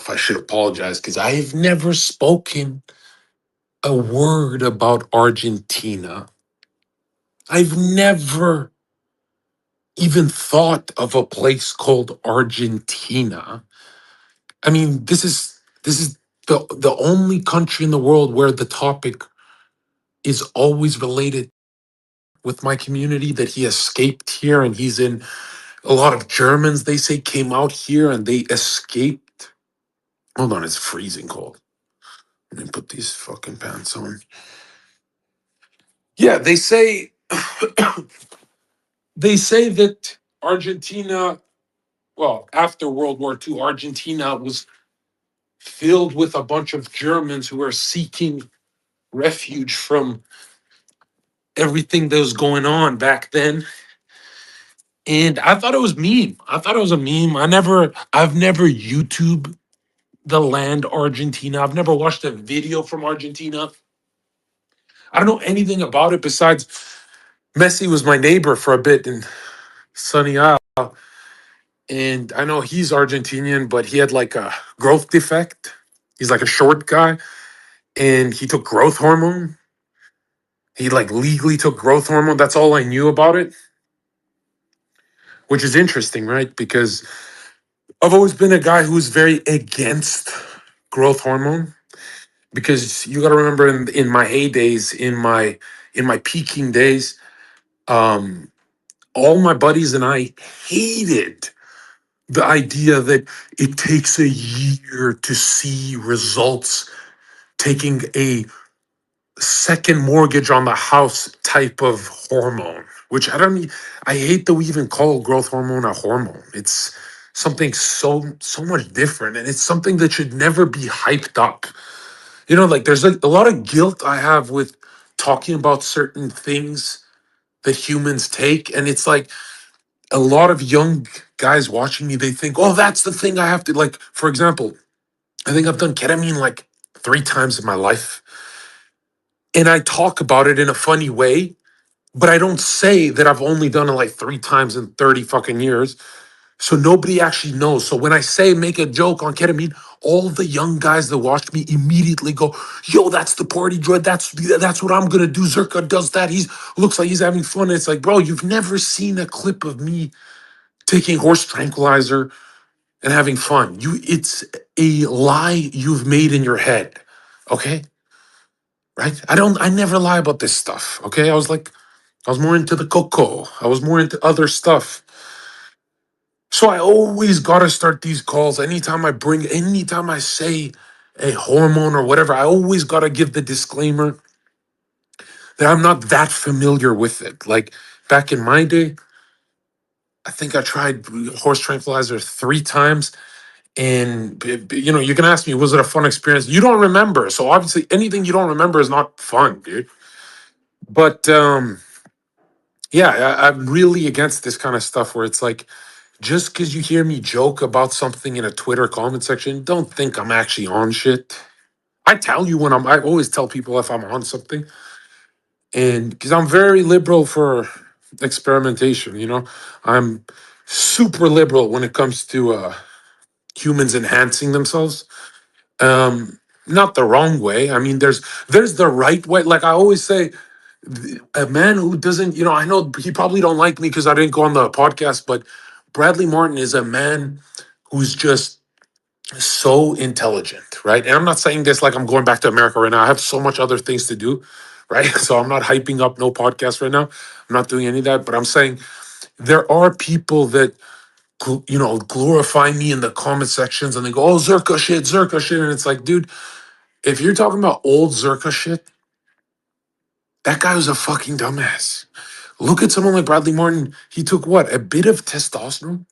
I should apologize because I have never spoken a word about Argentina. I've never even thought of a place called Argentina. I mean, this is the only country in the world where the topic is always related with my community, that he escaped here, and he's in a lot of Germans, they say, came out here and they escaped. Hold on, it's freezing cold. Let me put these fucking pants on. Yeah, they say they say that Argentina, well, after World War II, Argentina was filled with a bunch of Germans who were seeking refuge from everything that was going on back then. And I thought it was meme. I thought it was a meme. I've never YouTube the land Argentina. I've never watched a video from Argentina. I don't know anything about it besides Messi was my neighbor for a bit in Sunny Isle. And I know he's Argentinian, but he had like a growth defect. He's like a short guy and he took growth hormone. He like legally took growth hormone. That's all I knew about it, which is interesting, right? Because I've always been a guy who's very against growth hormone. Because you got to remember, in my heydays, in my peaking days, um, all my buddies and I hated the idea that it takes a year to see results, taking a second mortgage on the house type of hormone, which I hate that we even call growth hormone a hormone. It's something so much different, and it's something that should never be hyped up. Like there's a lot of guilt I have with talking about certain things that humans take. And it's like a lot of young guys watching me, they think, oh, that's the thing I have to, like, for example, I think I've done ketamine like 3 times in my life. And I talk about it in a funny way, but I don't say that I've only done it like 3 times in 30 fucking years. So nobody actually knows. So when I say make a joke on ketamine, all the young guys that watch me immediately go, "Yo, that's the party droid. That's what I'm gonna do." Zherka does that. He looks like he's having fun. It's like, bro, you've never seen a clip of me taking horse tranquilizer and having fun. It's a lie you've made in your head. Okay, right? I never lie about this stuff. Okay, I was more into the cocoa. I was more into other stuff. So I always got to start these calls. Anytime I say a hormone or whatever, I always got to give the disclaimer that I'm not that familiar with it. Like back in my day, I think I tried horse tranquilizer 3 times. And, you can ask me, was it a fun experience? You don't remember. So obviously anything you don't remember is not fun, dude. But yeah, I'm really against this kind of stuff where it's like, just because you hear me joke about something in a Twitter comment section, don't think I'm actually on shit. I tell you I always tell people if I'm on something. And because I'm very liberal for experimentation, I'm super liberal when it comes to humans enhancing themselves. Not the wrong way. I mean, there's the right way. Like I always say, a man who doesn't, I know he probably don't like me because I didn't go on the podcast, but Bradley Martin is a man who's just so intelligent, right? And I'm not saying this like I'm going back to America right now. I have so much other things to do, right? So I'm not hyping up no podcast right now. I'm not doing any of that, but I'm saying there are people that glorify me in the comment sections and they go, "Oh, Zherka shit," and it's like, dude, if you're talking about old Zherka shit, that guy was a fucking dumbass. Look at someone like Bradley Martin. He took what? A bit of testosterone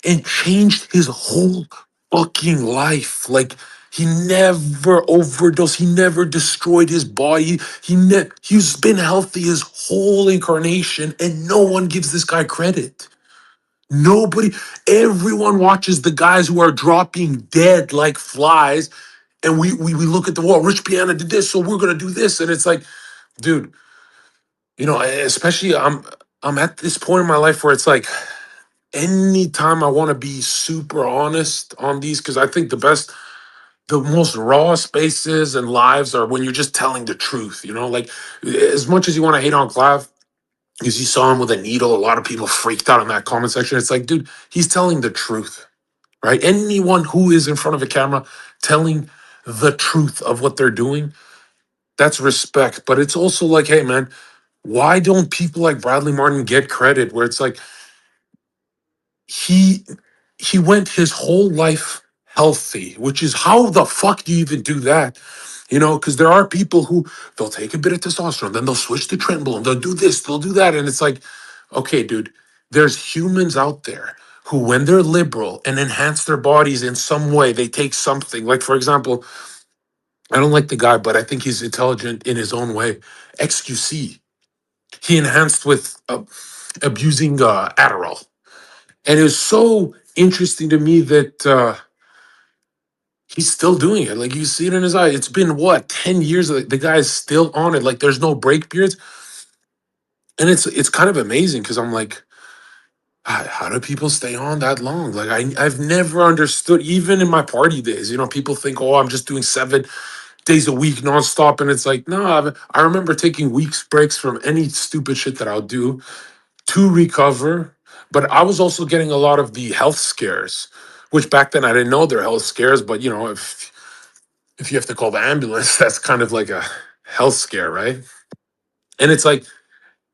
and changed his whole fucking life. Like he never overdosed. He never destroyed his body. He's been healthy his whole incarnation, and no one gives this guy credit. Nobody. Everyone watches the guys who are dropping dead like flies, and we look at the wall. Rich Piana did this, so we're gonna do this, and it's like, dude, especially I'm at this point in my life where it's like anytime I want to be super honest on these, because I think the best. the most raw spaces and lives are when you're just telling the truth, like as much as you want to hate on Clav, because you saw him with a needle, a lot of people freaked out in that comment section. It's like, dude, he's telling the truth, right? Anyone who is in front of a camera telling the truth of what they're doing, that's respect. But it's also like, hey, man, why don't people like Bradley Martin get credit where it's like, he he went his whole life healthy, which is how the fuck do you even do that? Because there are people who they'll take a bit of testosterone, then they'll switch to trenbolone, they'll do this, they'll do that, and it's like, okay, dude, there's humans out there who, when they're liberal and enhance their bodies in some way, they take something. Like, for example, I don't like the guy, but I think he's intelligent in his own way. XQC, he enhanced with abusing Adderall. And it was so interesting to me that he's still doing it. Like, you see it in his eye. It's been what, 10 years? The guy is still on it. Like, there's no break periods. And it's kind of amazing because I'm like, how do people stay on that long? Like, I've never understood, even in my party days, people think, oh, I'm just doing 7 days a week nonstop. And it's like, no, I remember taking weeks breaks from any stupid shit that I'll do to recover. But I was also getting a lot of the health scares, which back then I didn't know they're health scares. But if you have to call the ambulance, that's kind of like a health scare, right? And it's like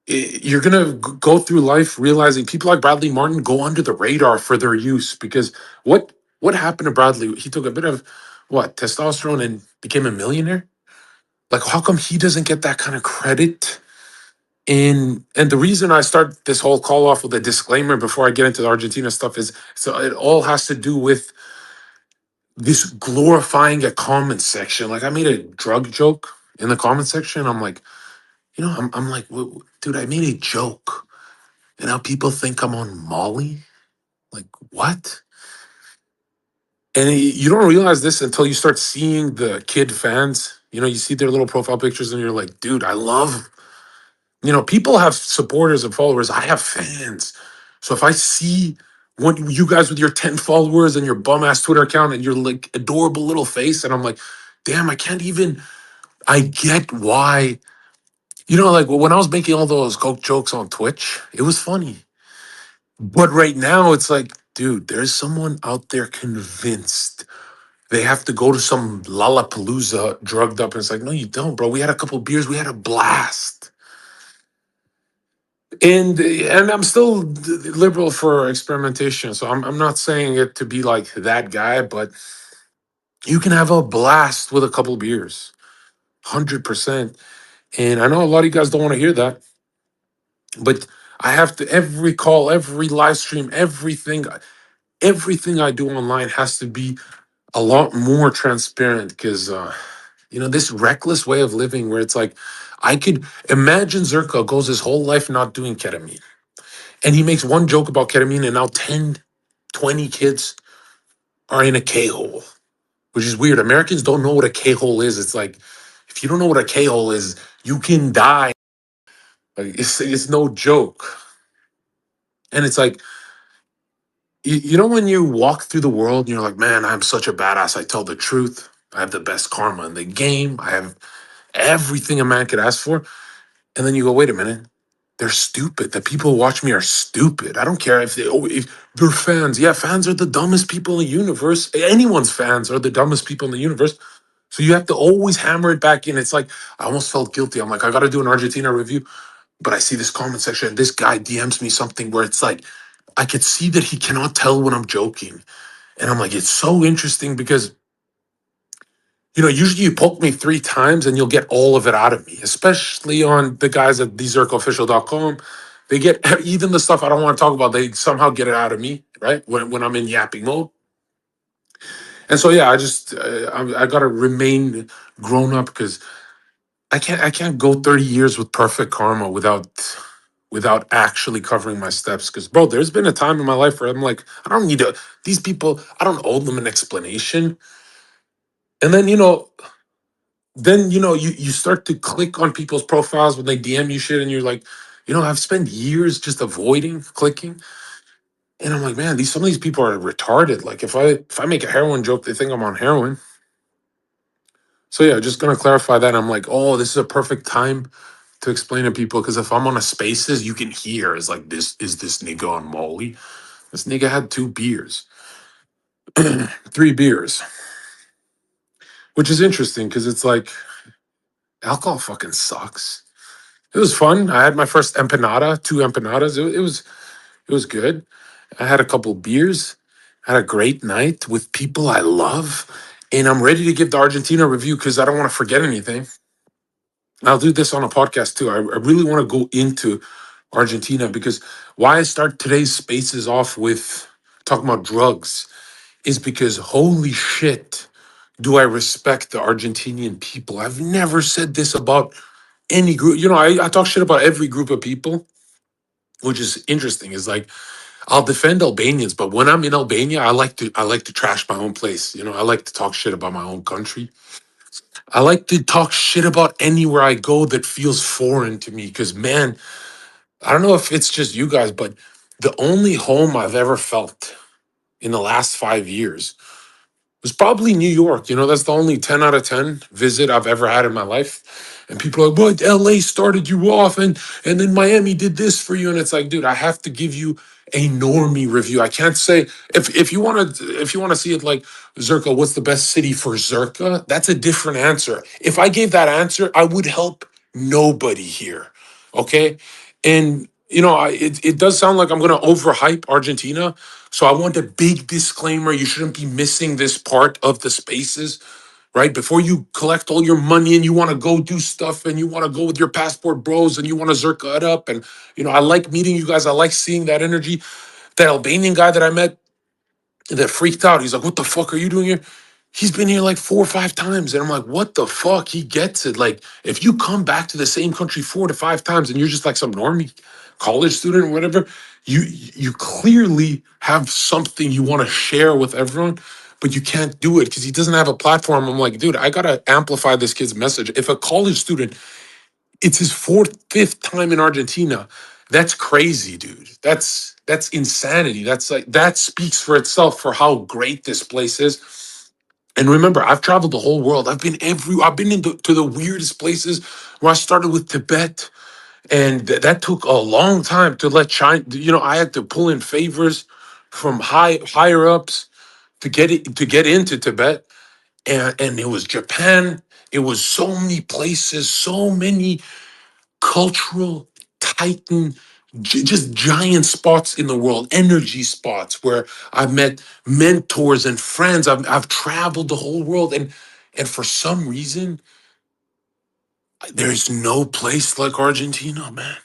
you're gonna go through life realizing people like Bradley Martin go under the radar for their use because what happened to Bradley? He took a bit of what testosterone and became a millionaire. Like, how come he doesn't get that kind of credit? And the reason I start this whole call off with a disclaimer before I get into the Argentina stuff is so it all has to do with this glorifying a comment section. Like, I made a drug joke in the comment section. I'm like, I'm like, dude, I made a joke, and now people think I'm on Molly. Like, what? And you don't realize this until you start seeing the kid fans. You see their little profile pictures, and you're like, dude, I love. People have supporters and followers. I have fans. So if I see one you guys with your 10 followers and your bum ass Twitter account and your like adorable little face, and I'm like, damn, I can't even. I get why. Like when I was making all those coke jokes on Twitch, it was funny. But right now, it's like, dude, there's someone out there convinced they have to go to some Lollapalooza drugged up. And it's like, no, you don't, bro. We had a couple beers, we had a blast. And I'm still liberal for experimentation. So I'm not saying it to be like that guy, but you can have a blast with a couple beers. 100%. And I know a lot of you guys don't want to hear that, but I have to every call, every live stream, everything I do online has to be a lot more transparent because this reckless way of living where it's like I could imagine Zherka goes his whole life not doing ketamine, and he makes one joke about ketamine, and now 10, 20 kids are in a K-hole, which is weird. Americans don't know what a K-hole is. It's like, if you don't know what a K-hole is, you can die. Like, it's no joke. And it's like, when you walk through the world and you're like, man, I'm such a badass. I tell the truth. I have the best karma in the game. I have everything a man could ask for. And then you go, wait a minute. They're stupid. The people who watch me are stupid. I don't care if they're fans. Yeah, fans are the dumbest people in the universe. Anyone's fans are the dumbest people in the universe. So you have to always hammer it back in. It's like, I almost felt guilty. I'm like, I got to do an Argentina review. But I see this comment section and this guy DMs me something where it's like, I could see that he cannot tell when I'm joking. And I'm like, it's so interesting because, usually you poke me 3 times and you'll get all of it out of me, especially on the guys at thezerkofficial.com. They get even the stuff I don't want to talk about, they somehow get it out of me, right? When I'm in yapping mode. And so, yeah, I got to remain grown up because I can't go 30 years with perfect karma without actually covering my steps. Because, bro, there's been a time in my life where I'm like, I don't need to, these people, I don't owe them an explanation. And then, you start to click on people's profiles when they DM you shit, and you're like, I've spent years just avoiding clicking. And I'm like, man, some of these people are retarded. Like, if I make a heroin joke, they think I'm on heroin. So yeah, just gonna clarify that. I'm like, oh, this is a perfect time to explain to people because if I'm on a spaces, you can hear is like this is this nigga on Molly. This nigga had 2 beers, 3 beers, which is interesting because it's like alcohol fucking sucks. It was fun. I had my first empanada, 2 empanadas. It was good. I had a couple beers, had a great night with people I love, and I'm ready to give the Argentina review because I don't want to forget anything. I'll do this on a podcast too. I really want to go into Argentina because why I start today's spaces off with talking about drugs is because holy shit, do I respect the Argentinian people. I've never said this about any group. I talk shit about every group of people, which is interesting. Is like I'll defend Albanians, but when I'm in Albania, I like to trash my own place. I like to talk shit about my own country. I like to talk shit about anywhere I go that feels foreign to me. Because man, I don't know if it's just you guys, but the only home I've ever felt in the last 5 years was probably New York. That's the only 10 out of 10 visit I've ever had in my life. And people are like, what? LA started you off and then Miami did this for you. And it's like, dude, I have to give you a normie review. I can't say if you want to see it like Zherka, what's the best city for Zherka? That's a different answer. If I gave that answer, I would help nobody here. Okay. And it does sound like I'm gonna overhype Argentina. So I want a big disclaimer. You shouldn't be missing this part of the spaces, right? Before you collect all your money and you want to go do stuff and you want to go with your passport bros and you want to zerka it up. And, I like meeting you guys. I like seeing that energy. That Albanian guy that I met that freaked out. He's like, what the fuck are you doing here? He's been here like 4 or 5 times. And I'm like, what the fuck? He gets it. Like, if you come back to the same country 4 to 5 times and you're just like some normie college student or whatever, you clearly have something you want to share with everyone, but you can't do it because he doesn't have a platform. I'm like, dude, I gotta amplify this kid's message. If a college student, it's his fourth, fifth time in Argentina. That's crazy, dude. That's insanity. That's like that speaks for itself for how great this place is. And remember, I've traveled the whole world. I've been to the weirdest places where I started with Tibet. And that took a long time to let China, I had to pull in favors from higher ups to get into Tibet. And it was Japan. It was so many places, so many cultural titan, just giant spots in the world, energy spots where I've met mentors and friends. I've traveled the whole world, and for some reason, there's no place like Argentina, man.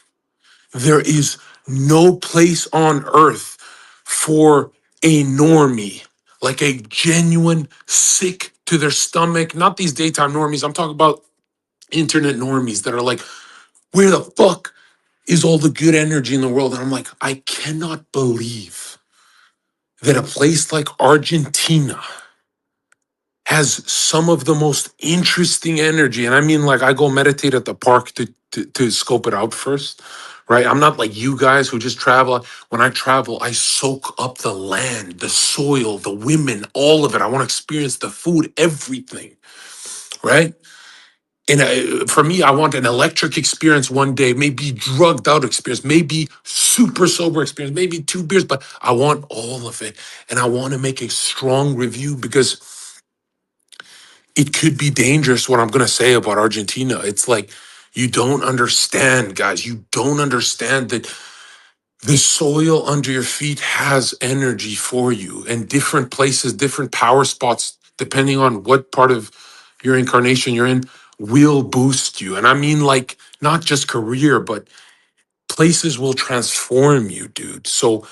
There is no place on earth for a normie, like a genuine sick to their stomach. Not these daytime normies. I'm talking about internet normies that are like, where the fuck is all the good energy in the world? And I'm like, I cannot believe that a place like Argentina has some of the most interesting energy. And I mean, like, I go meditate at the park to scope it out first, right? I'm not like you guys who just travel. When I travel, I soak up the land, the soil, the women, all of it. I want to experience the food, everything, right? And for me, I want an electric experience one day, maybe drugged out experience, maybe super sober experience, maybe 2 beers, but I want all of it. And I want to make a strong review because it could be dangerous what I'm going to say about Argentina. It's like, you don't understand, guys. You don't understand that the soil under your feet has energy for you, and different places, different power spots, depending on what part of your incarnation you're in, will boost you. And I mean, like, not just career, but places will transform you, dude. So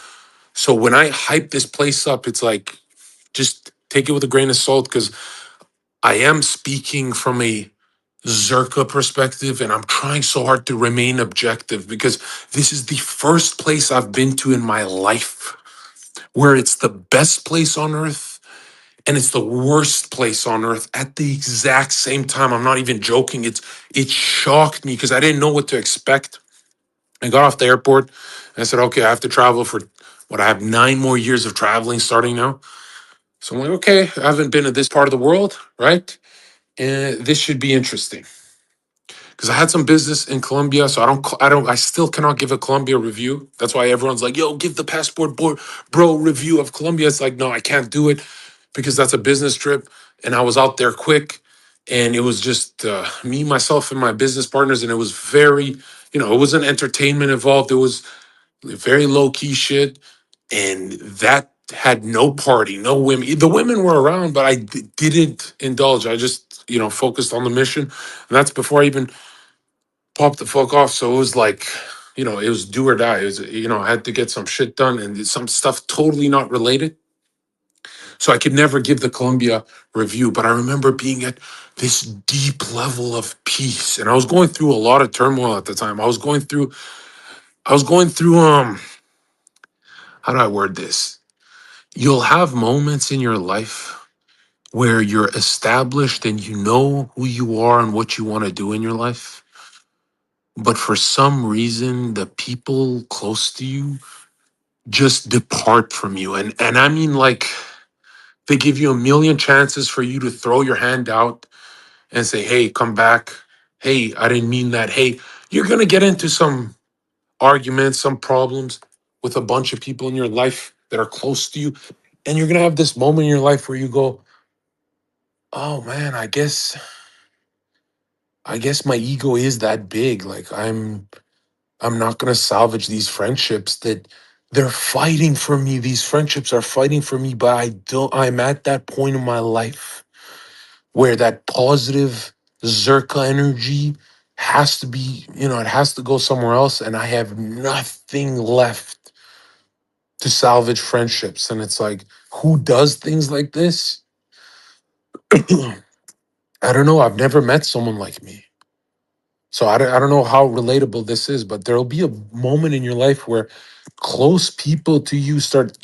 when I hype this place up, it's like, just take it with a grain of salt because I am speaking from a Zerka perspective, and I'm trying so hard to remain objective because this is the first place I've been to in my life where it's the best place on earth and it's the worst place on earth at the exact same time. I'm not even joking. It shocked me because I didn't know what to expect. I got off the airport and I said, okay, I have to travel for what, I have 9 more years of traveling starting now. So I'm like, okay, I haven't been to this part of the world, right? And this should be interesting because I had some business in Colombia, so I still cannot give a Colombia review. That's why everyone's like, "Yo, give the passport bro review of Colombia." It's like, no, I can't do it because that's a business trip, and I was out there quick, and it was just me, myself, and my business partners, and it was very, it wasn't entertainment involved. It was very low key shit, and that had no party, no women. The women were around, but I didn't indulge. I just, focused on the mission, and that's before I even popped the fuck off. So it was like, it was do or die. It was, I had to get some shit done and some stuff totally not related. So I could never give the Columbia review, but I remember being at this deep level of peace, and I was going through a lot of turmoil at the time. I was going through how do I word this? You'll have moments in your life where you're established and you know who you are and what you want to do in your life. But for some reason, the people close to you just depart from you. And I mean, like, they give you a million chances for you to throw your hand out and say, hey, come back. Hey, I didn't mean that. Hey, you're going to get into some arguments, some problems with a bunch of people in your life that are close to you. And you're going to have this moment in your life where you go, oh man, I guess my ego is that big. Like I'm not going to salvage these friendships that they're fighting for me. These friendships are fighting for me, but I'm at that point in my life where that positive Zerka energy has to be, it has to go somewhere else. And I have nothing left to salvage friendships. And it's like, who does things like this? I don't know. I've never met someone like me. So I don't know how relatable this is, but there'll be a moment in your life where close people to you start,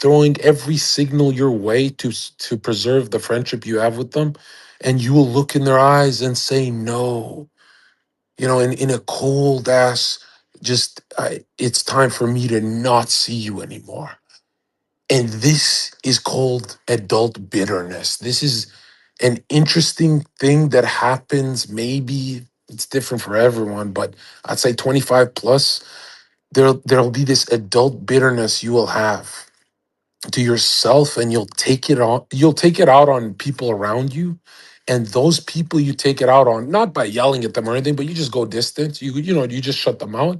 throwing every signal your way to preserve the friendship you have with them, and you will look in their eyes and say no. In a cold ass, it's time for me to not see you anymore. And this is called adult bitterness. This is an interesting thing that happens. Maybe it's different for everyone, but I'd say 25 plus, there'll be this adult bitterness you will have to yourself, and you'll take it out on people around you. And those people you take it out on, not by yelling at them or anything, but you just go distant. You just shut them out.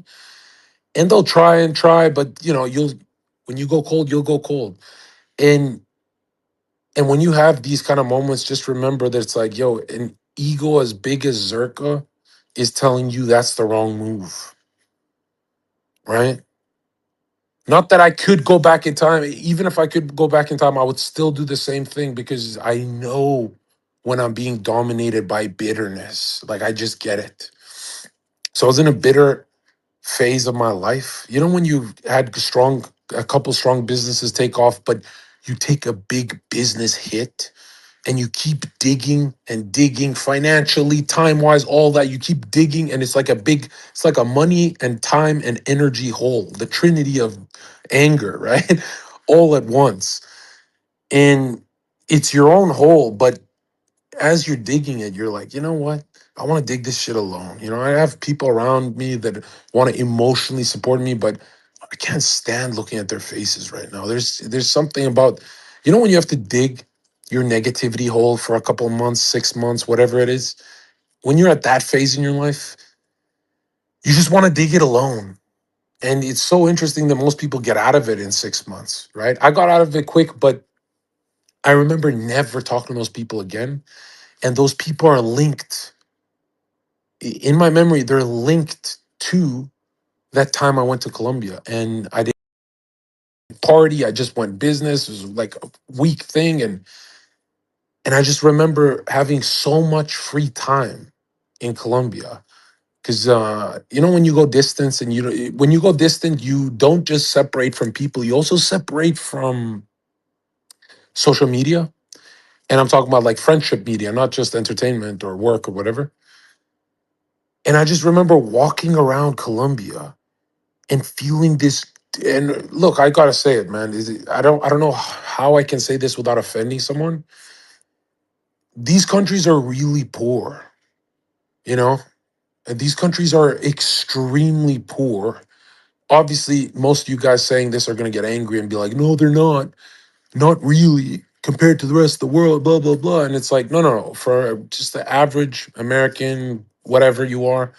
And they'll try and try, but you'll when you go cold, you'll go cold. And And when you have these kind of moments, just remember that it's like, yo, an ego as big as Zerka is telling you that's the wrong move, right? Not that I could go back in time. Even if I could go back in time, I would still do the same thing because I know when I'm being dominated by bitterness. Like, I just get it. So I was in a bitter phase of my life. When you've had a couple strong businesses take off, but you take a big business hit and you keep digging and digging financially, time wise, all that. You keep digging, and it's like a money and time and energy hole, the trinity of anger, right? All at once. And it's your own hole, but as you're digging it, you're like, you know what? I want to dig this shit alone. I have people around me that want to emotionally support me, but I can't stand looking at their faces right now. There's something about, when you have to dig your negativity hole for a couple of months, 6 months, whatever it is. When you're at that phase in your life, you just want to dig it alone. And it's so interesting that most people get out of it in 6 months, right? I got out of it quick, but I remember never talking to those people again. And those people are linked in my memory. They're linked to that time I went to Colombia, and I didn't party. I just went business. It was like a week thing. And I just remember having so much free time in Colombia. Because when you go distance, and when you go distant, you don't just separate from people, you also separate from social media. And I'm talking about like friendship media, not just entertainment or work or whatever. And I just remember walking around Colombia and feeling this. And look, I gotta say it, man. I don't know how I can say this without offending someone. these countries are really poor, you know? And these countries are extremely poor. Obviously, most of you guys saying this are going to get angry and be like, no, they're not. Not really compared to the rest of the world, blah, blah, blah. And it's like, no, no, no. For just the average American, whatever you are,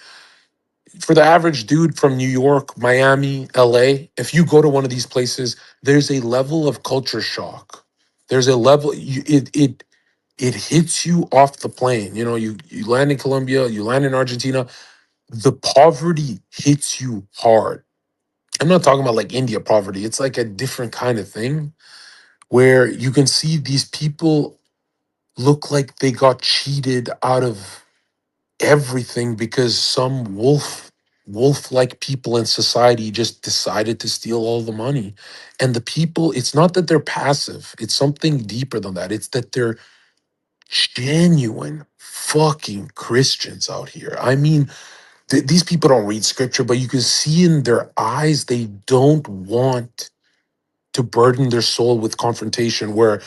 for the average dude from New York, Miami, LA, if you go to one of these places, there's a level of culture shock. There's a level, it hits you off the plane. You know, you land in Colombia, you land in Argentina, the poverty hits you hard. I'm not talking about like India poverty. It's like a different kind of thing where you can see these people look like they got cheated out of everything because some wolf like people in society just decided to steal all the money. And the people, it's not that they're passive, it's something deeper than that. It's that they're genuine fucking Christians out here. I mean, these people don't read scripture, but you can see in their eyes they don't want to burden their soul with confrontation. Where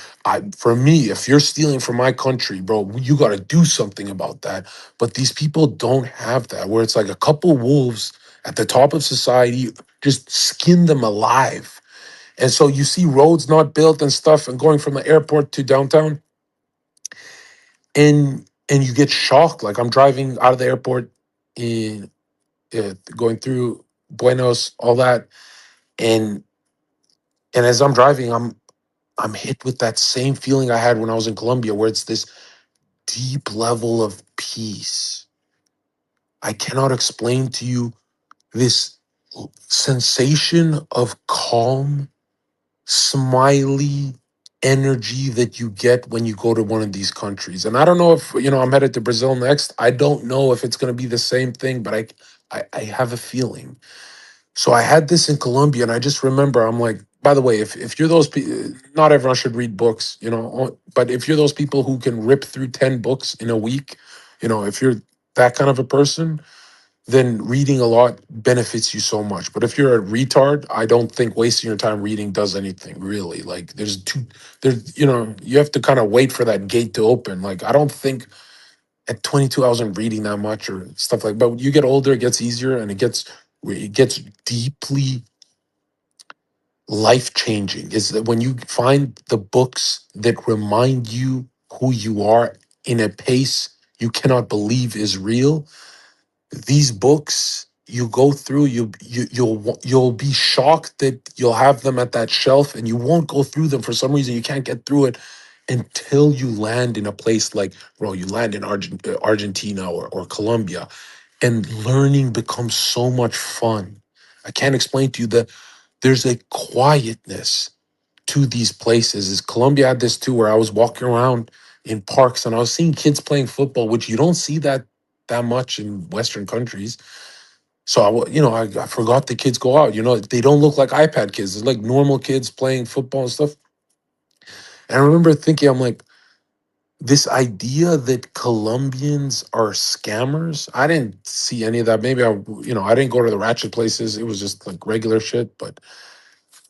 for me, if you're stealing from my country, bro, you got to do something about that. But these people don't have that, where it's like a couple wolves at the top of society just skin them alive. And so you see roads not built and stuff, and going from the airport to downtown, and you get shocked. Like I'm driving out of the airport in going through Buenos, all that, and as I'm driving, I'm hit with that same feeling I had when I was in Colombia, where it's this deep level of peace. I cannot explain to you this sensation of calm, smiley energy that you get when you go to one of these countries. And I don't know if, I'm headed to Brazil next. I don't know if it's going to be the same thing, but I have a feeling. So I had this in Colombia, and I just remember I'm like, by the way, if you're those people, not everyone should read books, but if you're those people who can rip through 10 books in a week, if you're that kind of a person, then reading a lot benefits you so much. But if you're a retard, I don't think wasting your time reading does anything really. Like you have to kind of wait for that gate to open. Like I don't think at 22 I wasn't reading that much or stuff like. But when you get older, it gets easier, and it gets deeply life changing. Is that when you find the books that remind you who you are in a pace you cannot believe is real. These books you go through, you'll be shocked that you'll have them at that shelf, and you won't go through them for some reason. You can't get through it until you land in a place like, bro, you land in Argentina or Colombia, and learning becomes so much fun. I can't explain to you that there's a quietness to these places. Is Colombia had this too, where I was walking around in parks and I was seeing kids playing football, which you don't see that much in Western countries. So I forgot the kids go out. They don't look like iPad kids. It's like normal kids playing football and stuff. And I remember thinking, I'm like, this idea that Colombians are scammers. I didn't see any of that. Maybe I didn't go to the ratchet places. It was just like regular shit. But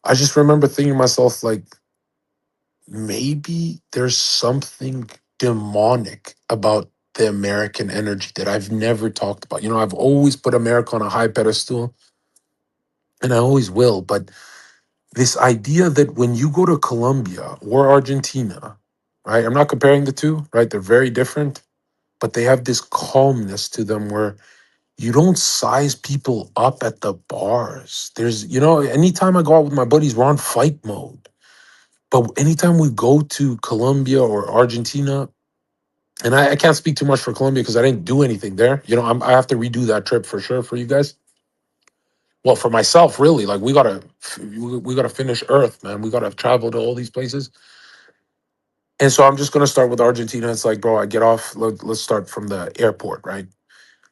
I just remember thinking to myself, like, maybe there's something demonic about the American energy that I've never talked about. I've always put America on a high pedestal, and I always will. But this idea that when you go to Colombia or Argentina, right? I'm not comparing the two, right? They're very different, but they have this calmness to them where you don't size people up at the bars. Anytime I go out with my buddies, we're on fight mode. But anytime we go to Colombia or Argentina, and I can't speak too much for Colombia because I didn't do anything there. I have to redo that trip for sure for you guys. Well, for myself, really, like we gotta finish Earth, man. We gotta travel to all these places. And so I'm just gonna start with Argentina. It's like, bro, I get off. Let's start from the airport, right?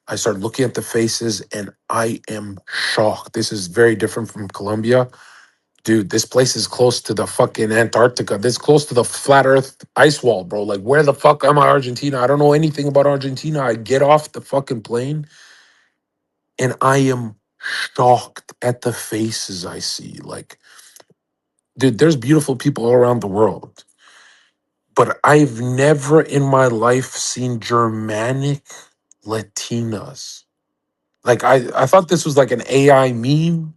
I start looking at the faces, and I am shocked. This is very different from Colombia. Dude, this place is close to the fucking Antarctica. This close to the flat earth ice wall, bro. Like, where the fuck am I, Argentina? I don't know anything about Argentina. I get off the fucking plane, and I am shocked at the faces I see. Like, dude, there's beautiful people all around the world. but I've never in my life seen Germanic Latinas. Like I thought this was like an AI meme.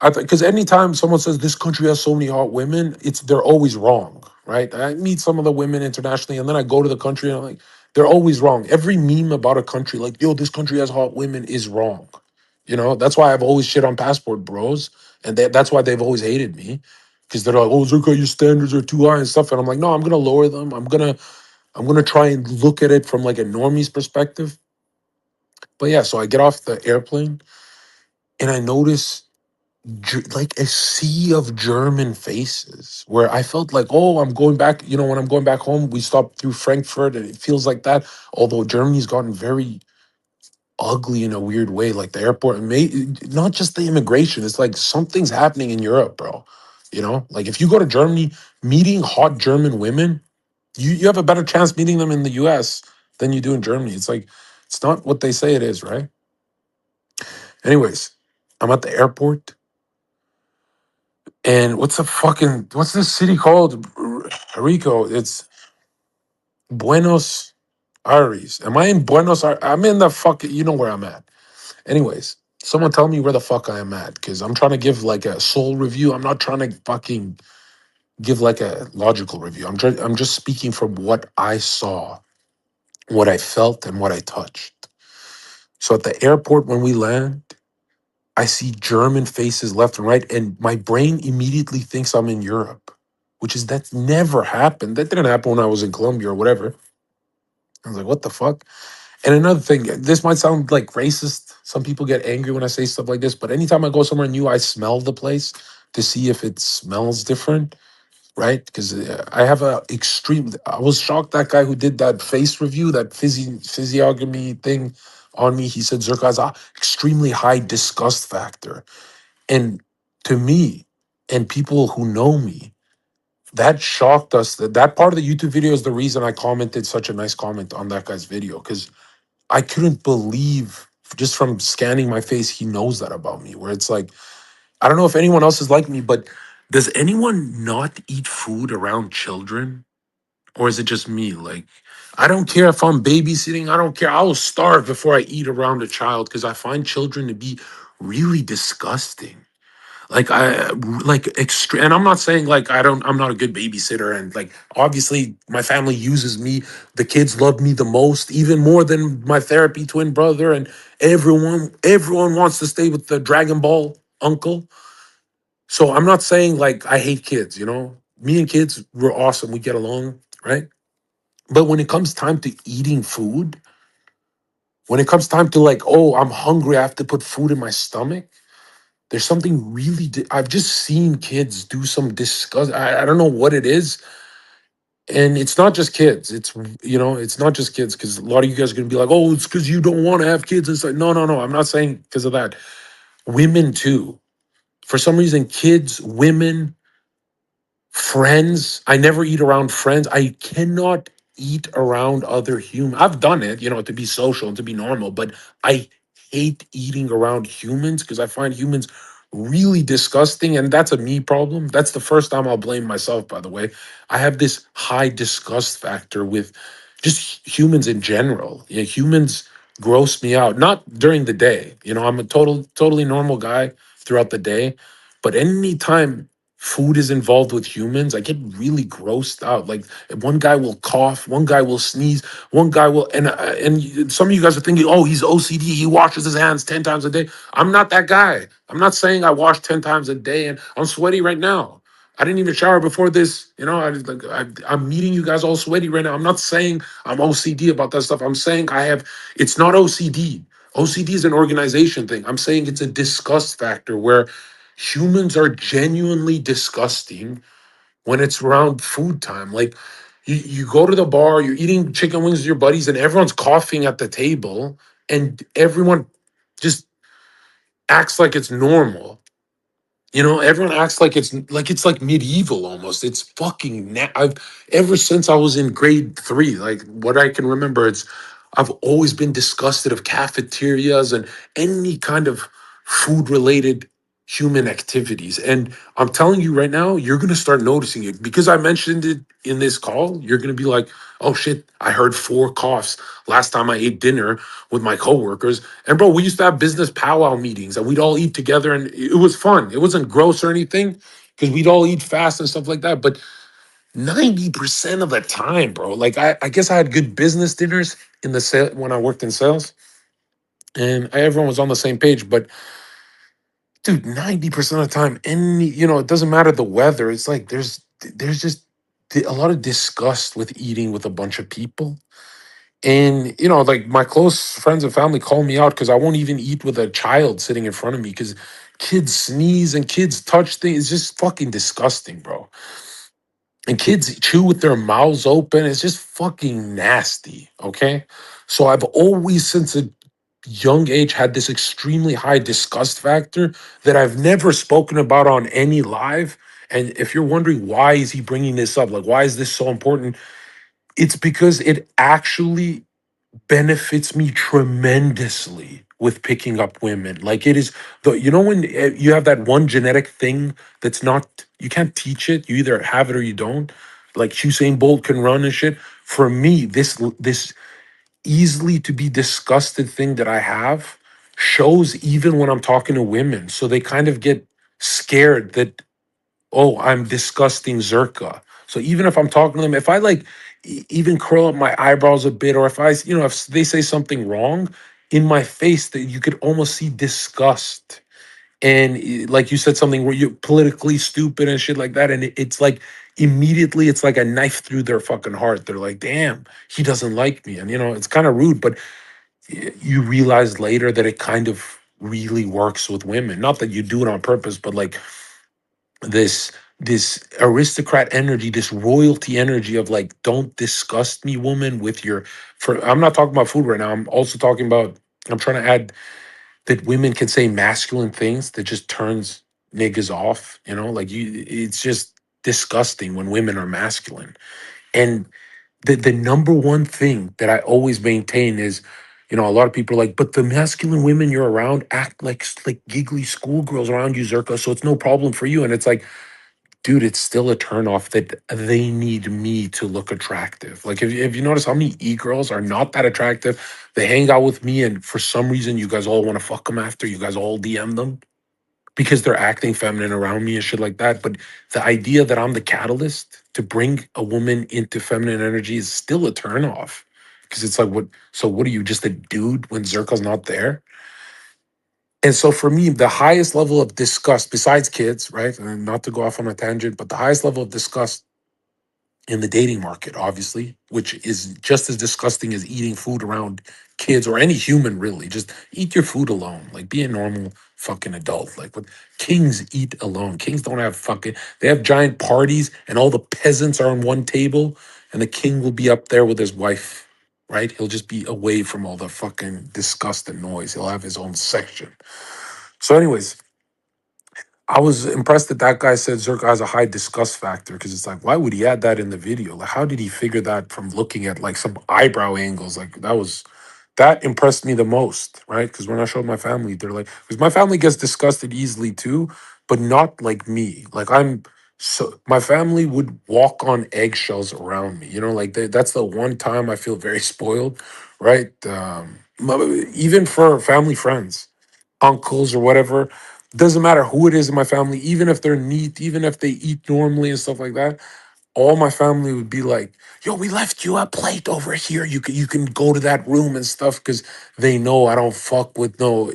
I because anytime someone says this country has so many hot women, they're always wrong, right? I meet some of the women internationally, and then I go to the country and I'm like, they're always wrong. Every meme about a country, like, yo, this country has hot women, is wrong. That's why I've always shit on passport bros, and that's why they've always hated me, because they're like, oh, Zerka, your standards are too high and stuff, and I'm like, no, I'm gonna lower them. I'm gonna try and look at it from like a normie's perspective. But yeah, so I get off the airplane and I notice like a sea of German faces where I felt like, oh, I'm going back. When I'm going back home, we stopped through Frankfurt and it feels like that. Although Germany's gotten very ugly in a weird way, like the airport, not just the immigration, it's like something's happening in Europe, bro. Like if you go to Germany, meeting hot German women, you have a better chance meeting them in the US than you do in Germany. It's like, it's not what they say it is, right? Anyways, I'm at the airport. And what's this city called? Rico. It's Buenos Aires. Am I in Buenos Aires? I'm in the fucking, you know where I'm at. Anyways, someone tell me where the fuck I am at, because I'm trying to give like a soul review. I'm not trying to fucking give like a logical review. I'm just speaking from what I saw, what I felt, and what I touched. So at the airport when we land, I see German faces left and right, and my brain immediately thinks I'm in Europe, which is that's never happened. That didn't happen when I was in Colombia or whatever. I was like, what the fuck? And another thing, this might sound like racist. Some people get angry when I say stuff like this, but anytime I go somewhere new, I smell the place to see if it smells different, right? Because I have a extreme. I was shocked that guy who did that face review, that physiognomy thing on me. He said Zerka has a extremely high disgust factor. And to me, and people who know me, that shocked us. That part of the YouTube video is the reason I commented such a nice comment on that guy's video, because I couldn't believe, just from scanning my face, he knows that about me. Where it's like, I don't know if anyone else is like me, but does anyone not eat food around children? Or is it just me? Like, I don't care if I'm babysitting. I don't care. I will starve before I eat around a child, because I find children to be really disgusting. Like extreme, and I'm not saying like I'm not a good babysitter, and like obviously my family uses me. The kids love me the most, even more than my therapy twin brother, and everyone wants to stay with the Dragon Ball uncle. So I'm not saying like I hate kids, me and kids, we're awesome, we get along, right? But when it comes time to eating food, when it comes time to like, oh, I'm hungry, I have to put food in my stomach, there's something really. I've just seen kids do some disgust. I don't know what it is, and it's not just kids. It's not just kids, because a lot of you guys are gonna be like, "Oh, it's because you don't want to have kids." It's like, no, no, no. I'm not saying because of that. Women too. For some reason, kids, women, friends. I never eat around friends. I cannot eat around other humans. I've done it, to be social and to be normal, but I hate eating around humans, because I find humans really disgusting, and that's a me problem. That's the first time I'll blame myself, by the way. I have this high disgust factor with just humans in general. Humans gross me out. Not during the day. I'm a totally normal guy throughout the day, but anytime food is involved with humans, I get really grossed out. Like, one guy will cough, one guy will sneeze, one guy will, and some of you guys are thinking, oh, he's OCD. He washes his hands 10 times a day. I'm not that guy. I'm not saying I wash 10 times a day, and I'm sweaty right now. I didn't even shower before this. I'm meeting you guys all sweaty right now. I'm not saying I'm OCD about that stuff. I'm saying it's not OCD. OCD is an organization thing. I'm saying it's a disgust factor where humans are genuinely disgusting when it's around food time. Like, you go to the bar, you're eating chicken wings with your buddies, and everyone's coughing at the table, and everyone just acts like it's normal. Everyone acts like it's like medieval almost. It's fucking. I've ever since I was in grade 3, like what I can remember, I've always been disgusted of cafeterias and any kind of food related human activities. And I'm telling you right now, you're going to start noticing it because I mentioned it in this call. You're going to be like, oh shit, I heard 4 coughs last time I ate dinner with my coworkers. And bro, we used to have business powwow meetings and we'd all eat together and it was fun. It wasn't gross or anything because we'd all eat fast and stuff like that. But 90% of the time, bro, like I guess I had good business dinners in the sale when I worked in sales and everyone was on the same page. But dude, 90% of the time, it doesn't matter the weather. It's like there's just a lot of disgust with eating with a bunch of people. And like my close friends and family call me out because I won't even eat with a child sitting in front of me because kids sneeze and kids touch things. It's just fucking disgusting, bro. And kids chew with their mouths open. It's just fucking nasty. Okay. So I've always, since a young age, had this extremely high disgust factor that I've never spoken about on any live. And if you're wondering why is he bringing this up, like why is this so important? It's because it actually benefits me tremendously with picking up women. Like it is when you have that one genetic thing that's not, you can't teach it. You either have it or you don't. Like Usain Bolt can run and shit. For me, this easily to be disgusted thing that I have shows even when I'm talking to women. So they kind of get scared that, oh, I'm disgusting Zherka. So even if I'm talking to them, if I like even curl up my eyebrows a bit, or if if they say something wrong in my face, that you could almost see disgust. And like you said, something where you're politically stupid and shit like that. And it's like immediately it's like a knife through their fucking heart. They're like, damn, he doesn't like me. And it's kind of rude, but you realize later that it kind of really works with women. Not that you do it on purpose, but like this aristocrat energy, this royalty energy of like, don't disgust me, woman, with your for I'm not talking about food right now. I'm also talking about, I'm trying to add that women can say masculine things that just turns niggas off, like it's just disgusting when women are masculine. And the number one thing that I always maintain is, a lot of people are like, but the masculine women you're around act like giggly schoolgirls around you, Zerka, so it's no problem for you. And it's like, dude, it's still a turnoff that they need me to look attractive. Like, if you notice how many e-girls are not that attractive, they hang out with me, and for some reason, you guys all want to fuck them after. You guys all DM them because they're acting feminine around me and shit like that. But the idea that I'm the catalyst to bring a woman into feminine energy is still a turnoff. Because it's like, what? So, what are you, just a dude when Zerka's not there? And so for me, the highest level of disgust, besides kids, right? And not to go off on a tangent, but the highest level of disgust in the dating market, obviously, which is just as disgusting as eating food around kids or any human, really. Just eat your food alone. Like, be a normal fucking adult. Like, what kings eat alone. Kings don't have fucking, they have giant parties and all the peasants are on one table and the king will be up there with his wife, right? He'll just be away from all the fucking disgust and noise. He'll have his own section. So, anyways, I was impressed that that guy said Zerka has a high disgust factor because it's like, why would he add that in the video? Like, how did he figure that from looking at like some eyebrow angles? Like, that impressed me the most, right? Because when I showed my family, they're like, because my family gets disgusted easily too, but not like me. Like, my family would walk on eggshells around me. Like that's the one time I feel very spoiled, right? Even for family friends, uncles or whatever, doesn't matter who it is in my family, even if they're neat, even if they eat normally and stuff like that, all my family would be like, yo, we left you a plate over here. You can go to that room and stuff because they know I don't fuck with no.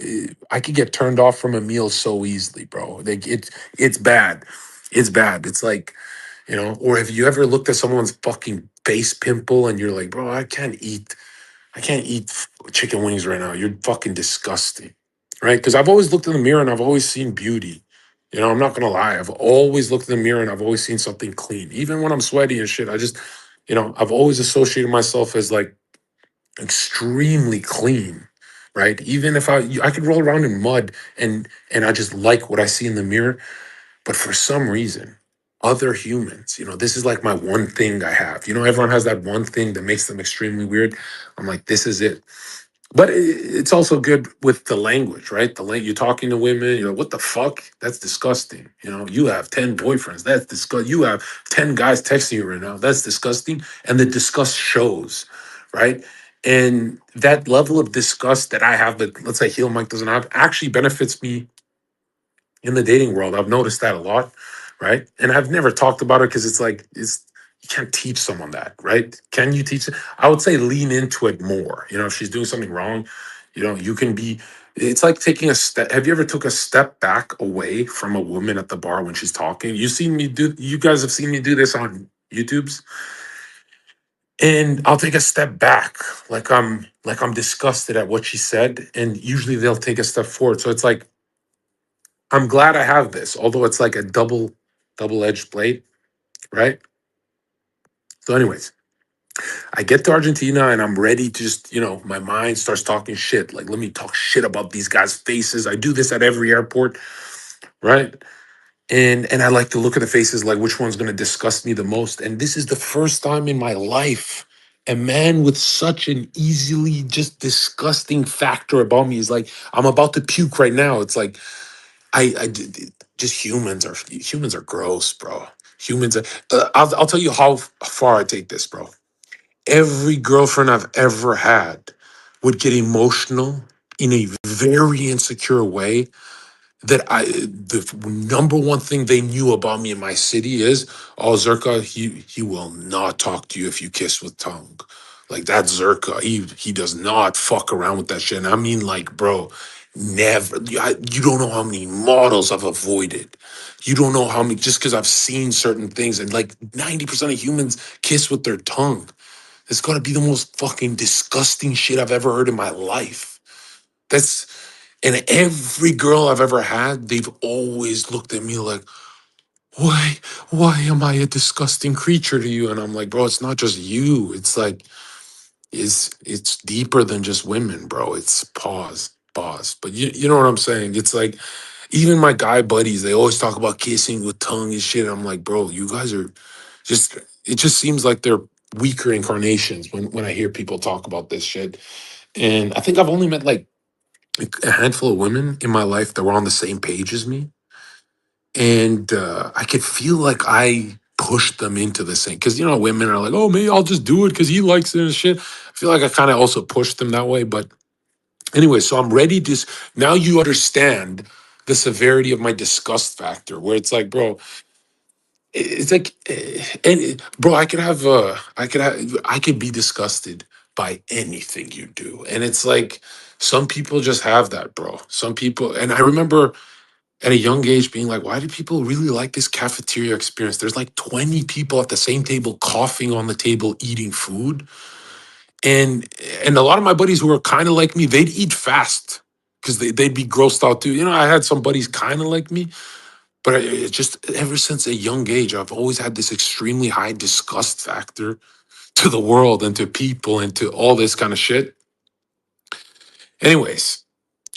I could get turned off from a meal so easily, bro. Like it's bad. It's bad. It's like, or have you ever looked at someone's fucking face pimple and you're like, bro, I can't eat chicken wings right now. You're fucking disgusting. Right? Because I've always looked in the mirror and I've always seen beauty. I'm not gonna lie. I've always looked in the mirror and I've always seen something clean. Even when I'm sweaty and shit, I've always associated myself as like extremely clean. Right? Even if I could roll around in mud and I just like what I see in the mirror. But for some reason, other humans, this is like my one thing I have. Everyone has that one thing that makes them extremely weird. I'm like, this is it. But it's also good with the language, right? You're talking to women, you're like, what the fuck? That's disgusting. You know, you have 10 boyfriends. That's disgusting. You have 10 guys texting you right now. That's disgusting. And the disgust shows, right? And that level of disgust that I have that, let's say, Heel Mike doesn't have, actually benefits me in the dating world. I've noticed that a lot, right? And I've never talked about it because it's like it's you can't teach someone that, right? Can you teach it? I would say lean into it more. You know, if she's doing something wrong, you know, you can be. It's like taking a step. Have you ever took a step back away from a woman at the bar when she's talking? You've seen me do. You guys have seen me do this on YouTube's, and I'll take a step back, like I'm disgusted at what she said, and usually they'll take a step forward. So it's like I'm glad I have this, although it's like a double-edged blade, right? So, anyways, I get to Argentina and I'm ready to just, my mind starts talking shit. Like, let me talk shit about these guys' faces. I do this at every airport, right? And I like to look at the faces like which one's gonna disgust me the most. And this is the first time in my life a man with such an easily just disgusting factor about me is like, I'm about to puke right now. It's like just humans are gross, bro. Humans are. I'll tell you how far I take this, bro. Every girlfriend I've ever had would get emotional in a very insecure way that the number one thing they knew about me in my city is, oh, Zherka, he will not talk to you if you kiss with tongue. Like that's Zherka. He does not fuck around with that shit. And I mean, like, bro, never. You don't know how many models I've avoided. You don't know how many just because I've seen certain things. And like 90% of humans kiss with their tongue. It's got to be the most fucking disgusting shit I've ever heard in my life. That's and every girl I've ever had, they've always looked at me like, why, why am I a disgusting creature to you? And I'm like, bro, it's not just you. It's like, it's deeper than just women, bro. It's pause. But you know what I'm saying? It's like, even my guy buddies, they always talk about kissing with tongue and shit. I'm like, bro, you guys are just, it just seems like they're weaker incarnations when I hear people talk about this shit. And I think I've only met like a handful of women in my life that were on the same page as me, and I could feel like I pushed them into the same. Because women are like, "Oh, maybe I'll just do it because he likes it and shit." I feel like I kind of also pushed them that way. But anyway, so I'm ready to. Now you understand the severity of my disgust factor, where it's like, bro, it's like, bro, I could be disgusted by anything you do, and it's like some people just have that, bro. Some people, and I remember at a young age being like, why do people really like this cafeteria experience? There's like 20 people at the same table coughing on the table eating food. And a lot of my buddies who were kind of like me, they'd eat fast because they'd be grossed out too. I had some buddies kind of like me, but it just ever since a young age, I've always had this extremely high disgust factor to the world and to people and to all this kind of shit. Anyways,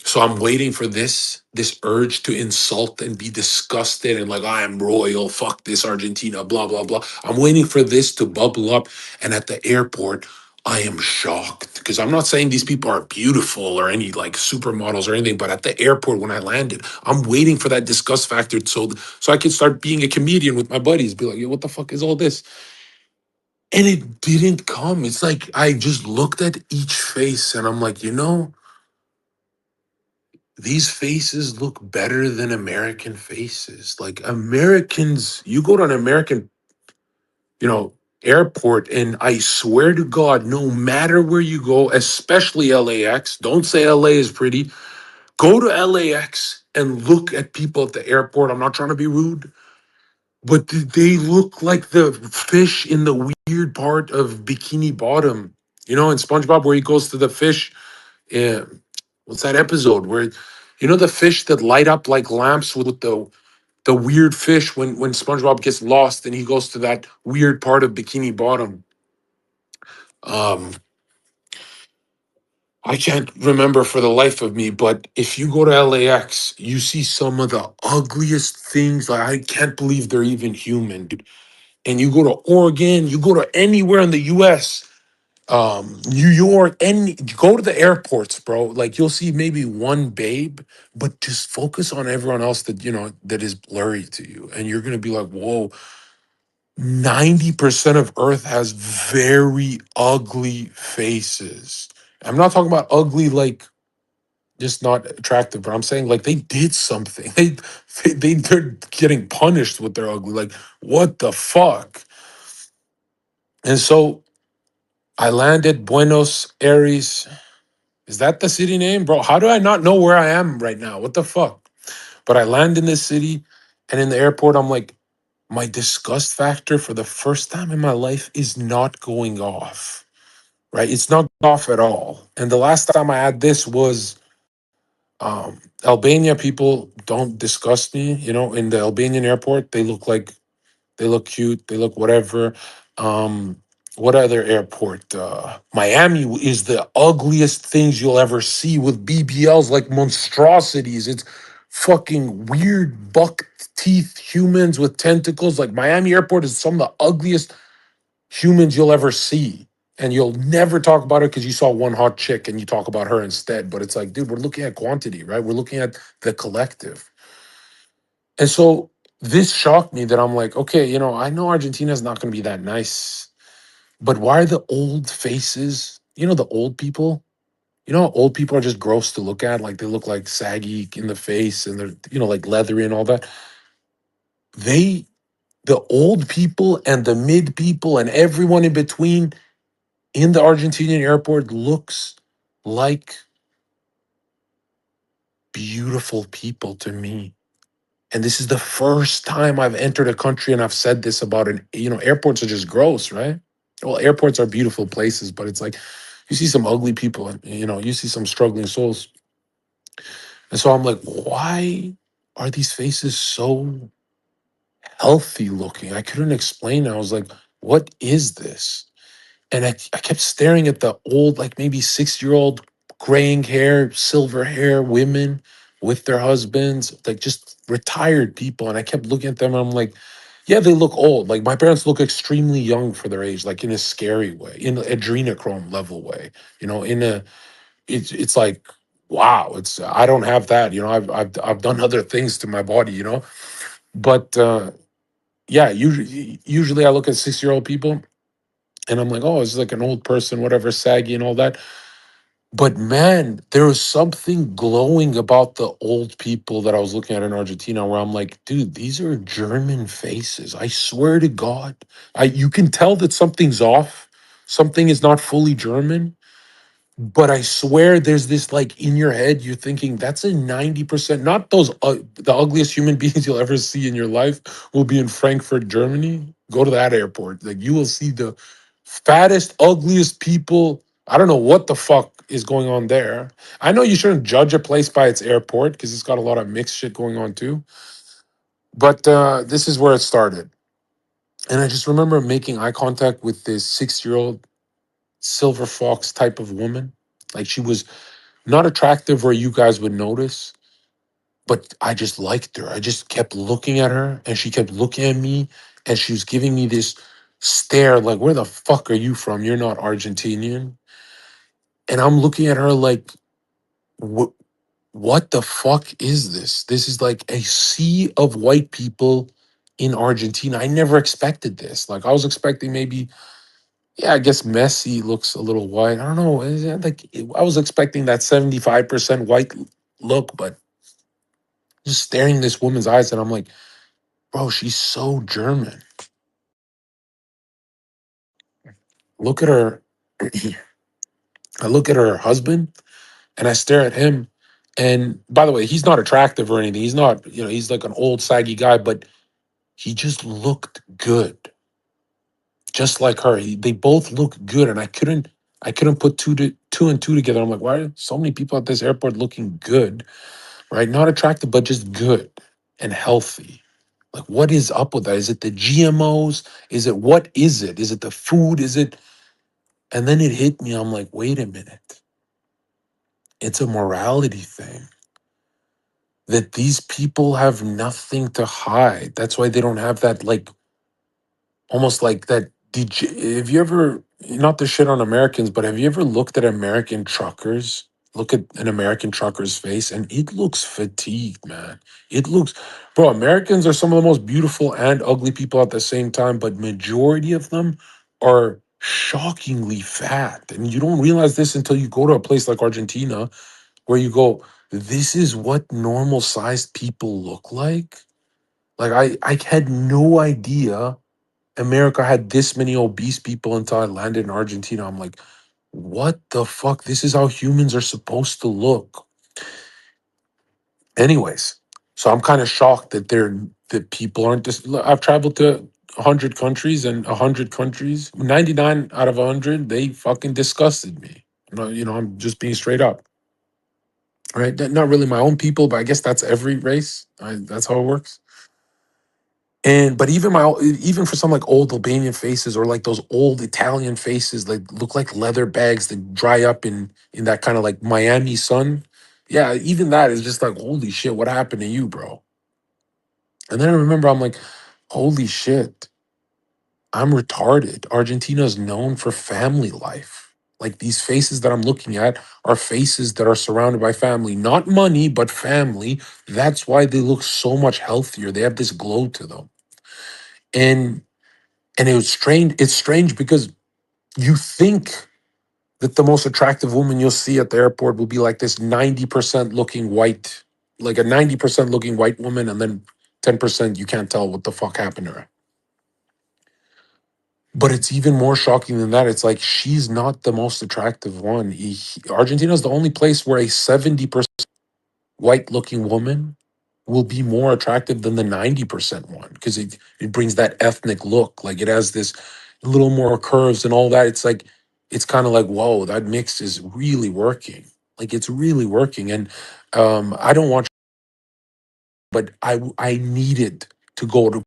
so I'm waiting for this urge to insult and be disgusted and like I am royal, fuck this Argentina, blah blah blah. I'm waiting for this to bubble up, and at the airport, I am shocked because I'm not saying these people are beautiful or any like supermodels or anything, but at the airport when I landed, I'm waiting for that disgust factor so I can start being a comedian with my buddies, be like, yo, what the fuck is all this? And it didn't come. It's like I just looked at each face and I'm like, these faces look better than American faces. Like Americans, you go to an American, you know, airport, and I swear to God, no matter where you go, especially LAX, don't say LA is pretty. Go to LAX and look at people at the airport. I'm not trying to be rude, but they look like the fish in the weird part of Bikini Bottom. In SpongeBob where he goes to the fish. Yeah, what's that episode where the fish that light up like lamps with the weird fish when SpongeBob gets lost and he goes to that weird part of Bikini Bottom. Um, I can't remember for the life of me, but if you go to LAX, you see some of the ugliest things. Like I can't believe they're even human, dude. And you go to Oregon, you go to anywhere in the US, New York, and go to the airports, bro. Like you'll see maybe one babe, but just focus on everyone else that that is blurry to you, and you're gonna be like, whoa, 90% of Earth has very ugly faces. I'm not talking about ugly like just not attractive, but I'm saying like they did something. They're getting punished with their ugly. Like what the fuck? And so I landed Buenos Aires. Is that the city name, bro? How do I not know where I am right now? What the fuck? But I land in this city, and in the airport, I'm like, my disgust factor for the first time in my life is not going off. Right? It's not off at all. And the last time I had this was Albania people don't disgust me. In the Albanian airport, they look cute. They look whatever. Um, what other airport? Miami is the ugliest things you'll ever see with BBLs, like monstrosities. It's fucking weird buck teeth humans with tentacles. Like Miami airport is some of the ugliest humans you'll ever see. And you'll never talk about it because you saw one hot chick and you talk about her instead. But it's like, dude, we're looking at quantity, right? We're looking at the collective. And so this shocked me that I'm like, okay, I know Argentina is not going to be that nice, but why are the old faces, the old people, how old people are just gross to look at? Like they look like saggy in the face and they're, like leathery and all that. They, the old people and the mid people and everyone in between in the Argentinian airport looks like beautiful people to me. And this is the first time I've entered a country and I've said this about airports are just gross, right? Well, airports are beautiful places, but it's like you see some ugly people and you see some struggling souls. And so I'm like, why are these faces so healthy looking? I couldn't explain it. I was like, what is this? And I kept staring at the old, like maybe 6-year-old graying hair, silver hair women with their husbands, like just retired people. And I kept looking at them and I'm like, yeah, they look old. Like my parents look extremely young for their age, like in a scary way, in an adrenochrome level way, in a, it's like, wow, I don't have that, I've done other things to my body, but yeah, usually I look at 6-year-old people and I'm like, oh, it's like an old person, whatever, saggy and all that. But man, there was something glowing about the old people that I was looking at in Argentina where I'm like, dude, these are German faces. I swear to God. You can tell that something's off. Something is not fully German. But I swear there's this like in your head, you're thinking that's a 90%, not those the ugliest human beings you'll ever see in your life will be in Frankfurt, Germany. Go to that airport. Like you will see the fattest, ugliest people. I don't know what the fuck is going on there. I know you shouldn't judge a place by its airport because it's got a lot of mixed shit going on too. But this is where it started. And I just remember making eye contact with this 6-year-old silver fox type of woman. Like she was not attractive where you guys would notice, but I just liked her. I just kept looking at her and she kept looking at me and she was giving me this stare like, where the fuck are you from? You're not Argentinian. And I'm looking at her like, what the fuck is this? This is like a sea of white people in Argentina. I never expected this. Like, I was expecting maybe, yeah, I guess Messi looks a little white. I don't know. Like, I was expecting that 75% white look, but just staring this woman's eyes, and I'm like, bro, she's so German. Look at her. I look at her husband and I stare at him. And by the way, he's not attractive or anything. He's not, he's like an old, saggy guy, but he just looked good, just like her. They both look good. And I couldn't put two and two together. I'm like, why are so many people at this airport looking good, right? Not attractive, but just good and healthy. Like, what is up with that? Is it the GMOs? Is it what is it? Is it the food? Is it? And then it hit me. I'm like, wait a minute. It's a morality thing that these people have nothing to hide. That's why they don't have that, like, almost like that. have you ever, not to shit on Americans, but have you ever looked at American truckers? Look at an American trucker's face and it looks fatigued, man. It looks, bro, Americans are some of the most beautiful and ugly people at the same time, but majority of them are shockingly fat. And you don't realize this until you go to a place like Argentina where you go, this is what normal sized people look like. Like I had no idea America had this many obese people until I landed in Argentina. I'm like, what the fuck? This is how humans are supposed to look. Anyways, so I'm kind of shocked that people aren't just. Look, I've traveled to 100 countries, and 100 countries, 99 out of 100, they fucking disgusted me. No, I'm just being straight up, right? Not really my own people, but I guess that's every race. That's how it works. And but even for some like old Albanian faces or like those old Italian faces like look like leather bags that dry up in that kind of like Miami sun. Yeah, even that is just like holy shit, what happened to you, bro? And then I remember I'm like, holy shit, I'm retarded. Argentina is known for family life. Like these faces that I'm looking at are faces that are surrounded by family, not money, but family. That's why they look so much healthier. They have this glow to them. And it was strange. It's strange because you think that the most attractive woman you'll see at the airport will be like this 90% looking white, like a 90% looking white woman, and then 10% you can't tell what the fuck happened to her. But it's even more shocking than that. It's like she's not the most attractive one. Argentina is the only place where a 70% white looking woman will be more attractive than the 90% one because it brings that ethnic look. Like it has this little more curves and all that. It's like, it's kind of like, whoa, that mix is really working. Like it's really working. And I don't watch, but I needed to go to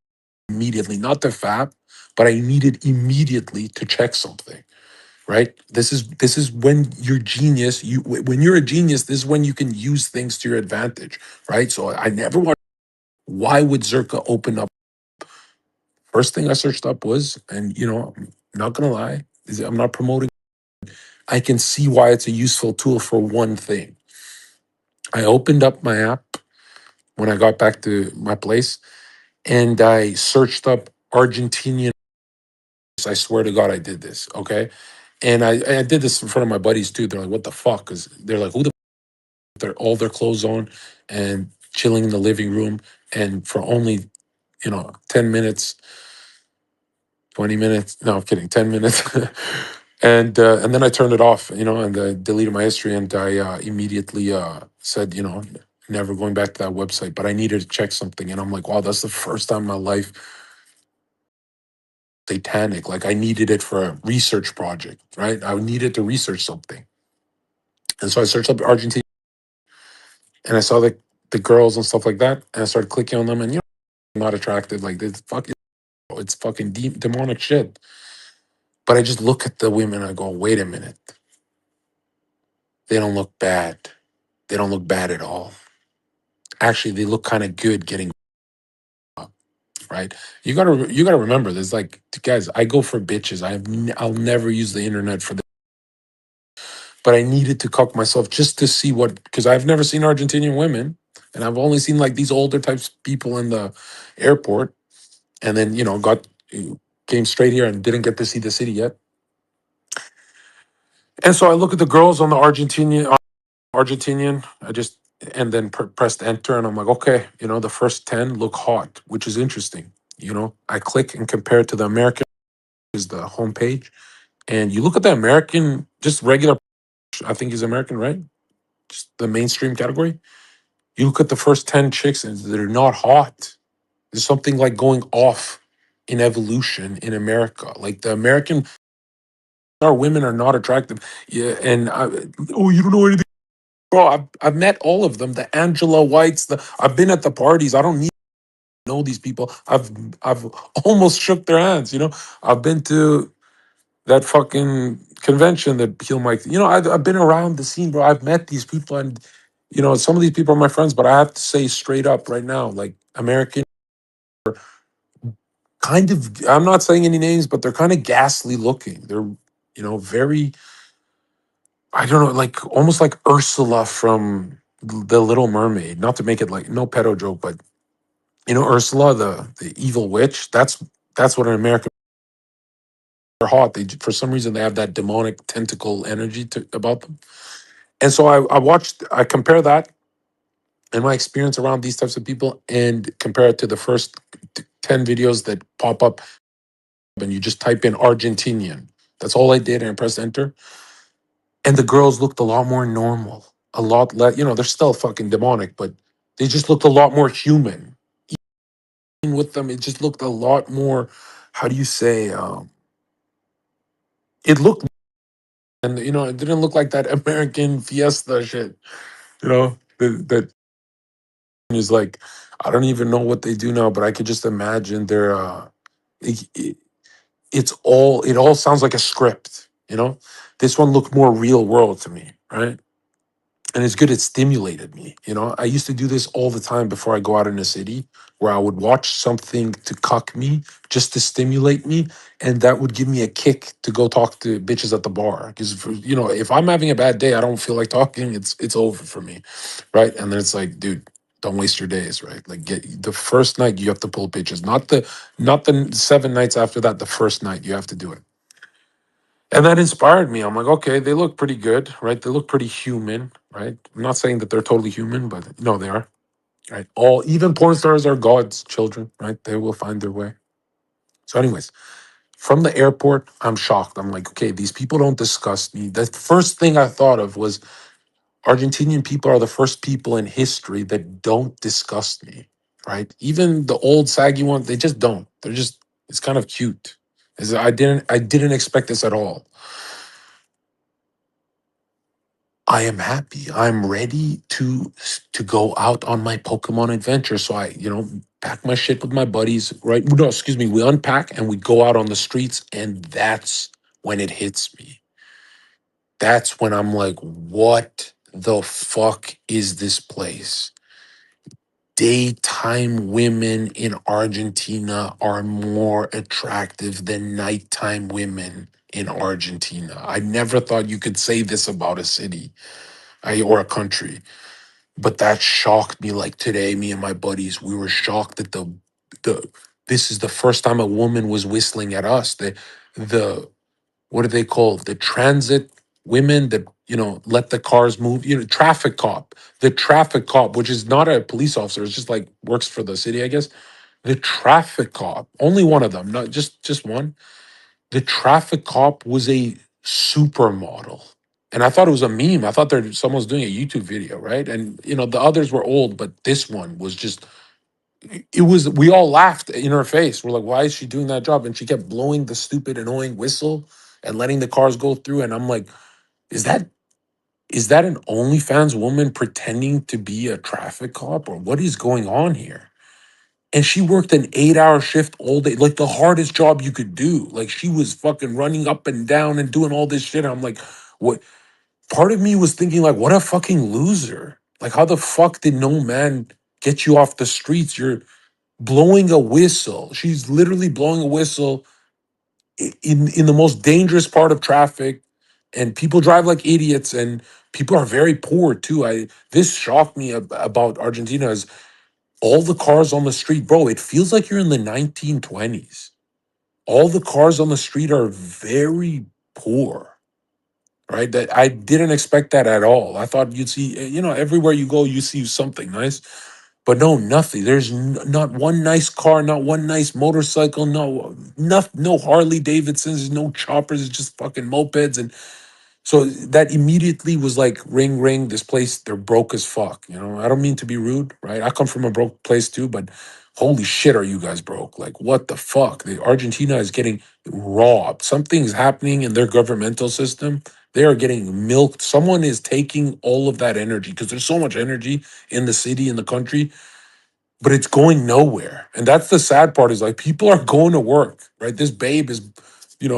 immediately, not the fap, but I needed immediately to check something. Right. This is when you're genius. When you're a genius, this is when you can use things to your advantage. Right. So I never want. Why would Zherka open up? First thing I searched up was, and I'm not gonna lie, I'm not promoting. I can see why it's a useful tool for one thing. I opened up my app when I got back to my place, and I searched up Argentinian. I swear to God, I did this. Okay, and I did this in front of my buddies too. They're like, "What the fuck?" Because they're like, "Who the?" They're all their clothes on and chilling in the living room, and for only 10 minutes 20 minutes. No, I'm kidding. 10 minutes. And then I turned it off, and deleted my history. And I immediately said, never going back to that website. But I needed to check something. And I'm like, wow, that's the first time in my life satanic. Like I needed it for a research project, right? I needed to research something. And so I searched up Argentina and I saw the girls and stuff like that. And I started clicking on them and, I'm not attracted. Like this fucking, it's fucking demonic shit. But I just look at the women and I go, wait a minute. They don't look bad. They don't look bad at all. Actually, they look kind of good getting up, right? You gotta remember this. Like, guys, I go for bitches. I'll never use the internet for this. But I needed to cock myself just to see what, because I've never seen Argentinian women, and I've only seen like these older types of people in the airport, and then came straight here and didn't get to see the city yet. And so I look at the girls on the Argentinian. I just and then pressed enter, and I'm like, okay, the first 10 look hot, which is interesting. I click and compare it to the American, is the homepage, and you look at the American, just regular. I think he's American, right? Just the mainstream category. You look at the first 10 chicks, and they're not hot. There's something like going off in evolution in America. Like the American, our women are not attractive. Yeah, and oh, you don't know anything. Bro, I've met all of them. The Angela Whites. I've been at the parties. I don't need to know these people. I've almost shook their hands. I've been to that fucking convention that Peel Mike. I've been around the scene, bro. I've met these people, and some of these people are my friends. But I have to say straight up right now, like American kind of, I'm not saying any names, but they're kind of ghastly looking. They're, very, I don't know, like almost like Ursula from The Little Mermaid. Not to make it like no pedo joke, but Ursula, the evil witch. That's what an American are hot. For some reason they have that demonic tentacle energy about them. And so I compare that and my experience around these types of people and compare it to the first 10 videos that pop up and you just type in Argentinian. That's all I did and I pressed enter. And the girls looked a lot more normal, a lot less, they're still fucking demonic, but they just looked a lot more human. Even with them, it just looked a lot more, how do you say, it looked, and it didn't look like that American fiesta shit, that is like, I don't even know what they do now, but I could just imagine their, it, it, it all sounds like a script. This one looked more real world to me, right? And it's good, it stimulated me. I used to do this all the time before I go out in the city, where I would watch something to cuck me, just to stimulate me, and that would give me a kick to go talk to bitches at the bar. Because if I'm having a bad day, I don't feel like talking, it's over for me, right? And then it's like, dude, don't waste your days, right? Like, get the first night you have to pull bitches, not the 7 nights after that. The first night you have to do it. And that inspired me. I'm like, okay, they look pretty good, right? They look pretty human, right? I'm not saying that they're totally human, but no, they are, right? Even porn stars are God's children, right? They will find their way. So, anyways, from the airport, I'm shocked. I'm like, okay, these people don't disgust me. The first thing I thought of was Argentinian people are the first people in history that don't disgust me, right? Even the old saggy ones, they just don't. It's kind of cute. I didn't expect this at all. I am happy. I'm ready to go out on my Pokemon adventure. So I, pack my shit with my buddies, right? No, excuse me. We unpack and we go out on the streets, and that's when it hits me. That's when I'm like, what the fuck is this place? Daytime women in Argentina are more attractive than nighttime women in Argentina. I never thought you could say this about a city or a country. But that shocked me. Like today, me and my buddies, we were shocked that the this is the first time a woman was whistling at us. The what do they call the transit women that let the cars move? Traffic cop. The traffic cop, which is not a police officer, it's just like works for the city, I guess. The traffic cop, only one of them, not just one. The traffic cop was a supermodel. And I thought it was a meme. I thought someone was doing a YouTube video, right? And the others were old, but this one was just it was we all laughed in her face. We're like, why is she doing that job? And she kept blowing the stupid annoying whistle and letting the cars go through. And I'm like, is that an OnlyFans woman pretending to be a traffic cop? Or what is going on here? And she worked an 8-hour shift all day, like the hardest job you could do. Like she was fucking running up and down and doing all this shit. I'm like, what? Part of me was thinking, like, what a fucking loser. Like, how the fuck did no man get you off the streets? You're blowing a whistle. She's literally blowing a whistle in the most dangerous part of traffic, and people drive like idiots, and people are very poor too. This shocked me about Argentina is all the cars on the street, bro. It feels like you're in the 1920s. All the cars on the street are very poor, right? That I didn't expect that at all. I thought you'd see, everywhere you go, you see something nice, but no, nothing. There's not one nice car, not one nice motorcycle, no Harley Davidsons, no choppers, it's just fucking mopeds. And so that immediately was like, ring, ring, this place, they're broke as fuck. I don't mean to be rude, right? I come from a broke place too, but holy shit, are you guys broke? Like, what the fuck? Argentina is getting robbed. Something's happening in their governmental system. They are getting milked. Someone is taking all of that energy because there's so much energy in the city, in the country, but it's going nowhere. And that's the sad part is like people are going to work, right? This babe is,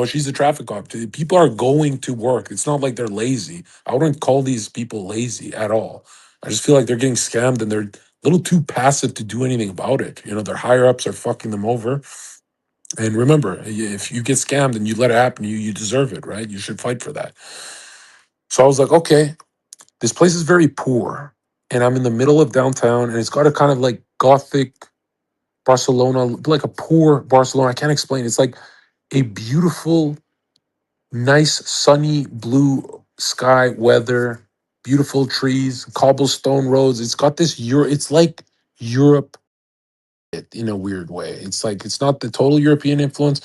she's a traffic cop. People are going to work. It's not like they're lazy. I wouldn't call these people lazy at all. I just feel like they're getting scammed and they're a little too passive to do anything about it. Their higher ups are fucking them over. And remember, if you get scammed and you let it happen, you deserve it, right? You should fight for that. So I was like, okay, this place is very poor, and I'm in the middle of downtown, and it's got a kind of like gothic Barcelona, like a poor Barcelona. I can't explain. It's like a beautiful, nice, sunny blue sky weather, beautiful trees, cobblestone roads. It's got this It's like Europe in a weird way. It's like it's not the total European influence,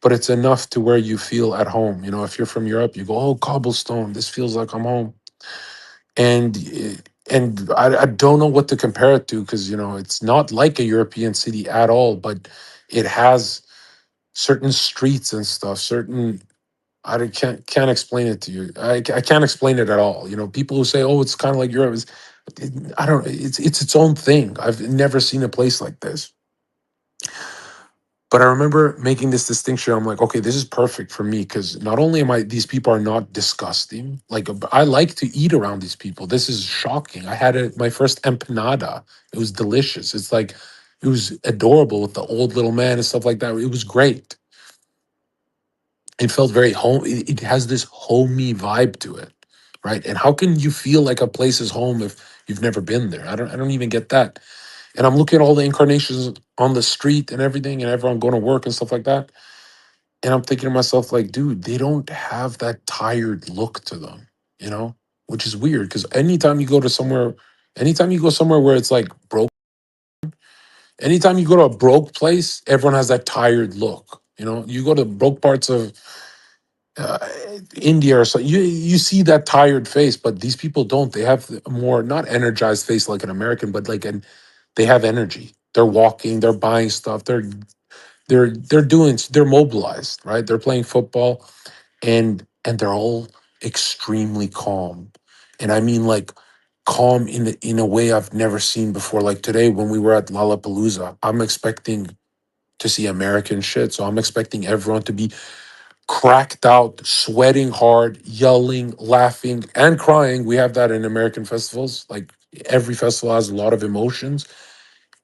but it's enough to where you feel at home. You know, if you're from Europe, you go, "Oh, cobblestone. This feels like I'm home." And I don't know what to compare it to because it's not like a European city at all, but it has certain streets and stuff. Certain can't explain it to you. I can't explain it at all. People who say, "Oh, it's kind of like Europe," I don't. It's its own thing. I've never seen a place like this. But I remember making this distinction. I'm like, okay, this is perfect for me because not only am I, these people are not disgusting. Like, I like to eat around these people. This is shocking. I had my first empanada. It was delicious. It's like, it was adorable with the old little man and stuff like that. It was great. It felt very home. It has this homey vibe to it, right? And how can you feel like a place is home if you've never been there? I don't even get that. And I'm looking at all the incarnations on the street and everything, and everyone going to work and stuff like that. And I'm thinking to myself, like, dude, they don't have that tired look to them, which is weird because anytime you go somewhere where it's like broke, anytime you go to a broke place, everyone has that tired look. You go to broke parts of uh, India or so, you see that tired face, but these people don't. They have a more not energized face like an American, but they have energy. They're walking, they're buying stuff, they're mobilized, right? They're playing football and they're all extremely calm. And I mean like calm in a way I've never seen before. Like today when we were at Lollapalooza, I'm expecting to see American shit. So I'm expecting everyone to be cracked out, sweating hard, yelling, laughing, and crying. We have that in American festivals. Like every festival has a lot of emotions.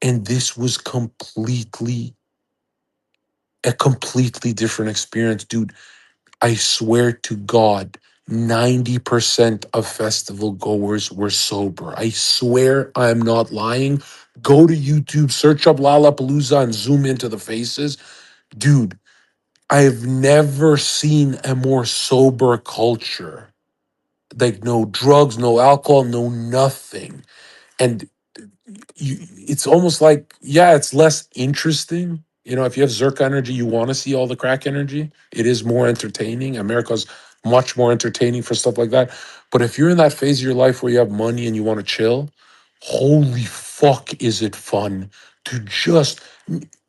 And this was a completely different experience, dude. I swear to God, 90% of festival goers were sober. I swear I'm not lying. Go to YouTube, search up Lollapalooza and zoom into the faces. Dude, I've never seen a more sober culture. Like no drugs, no alcohol, no nothing. And it's almost like, yeah, it's less interesting. If you have Zerka energy, you want to see all the crack energy. It is more entertaining. America's much more entertaining for stuff like that. But if you're in that phase of your life where you have money and you want to chill, holy fuck, is it fun to just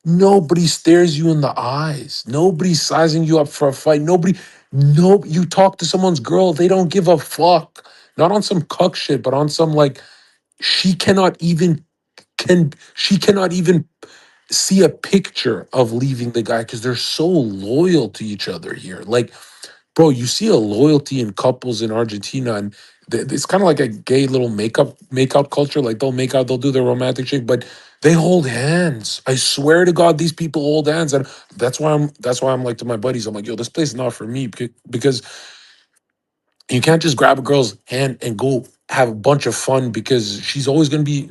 nobody stares you in the eyes. Nobody's sizing you up for a fight. No, you talk to someone's girl, they don't give a fuck. Not on some cuck shit, but on some like she cannot even she cannot even see a picture of leaving the guy because they're so loyal to each other here. Like, bro, you see a loyalty in couples in Argentina, and it's kind of like a gay little makeout culture. Like they'll make out, they'll do their romantic shit, but they hold hands. I swear to God, these people hold hands, and that's why I'm like to my buddies, I'm like, yo, this place is not for me because you can't just grab a girl's hand and go have a bunch of fun because she's always going to be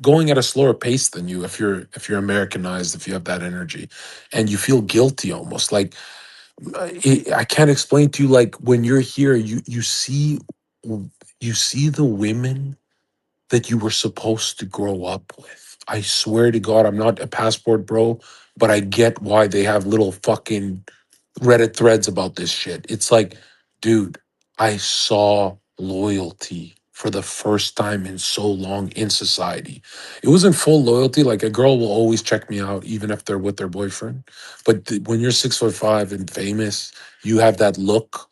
going at a slower pace than you if you're Americanized, if you have that energy, and you feel guilty almost like I can't explain to you like when you're here you see the women that you were supposed to grow up with. I swear to God, I'm not a passport bro, but I get why they have little fucking Reddit threads about this shit. It's like, dude, I saw loyalty for the first time in so long in society. It wasn't full loyalty. Like a girl will always check me out, even if they're with their boyfriend. But when you're 6'5" and famous, you have that look.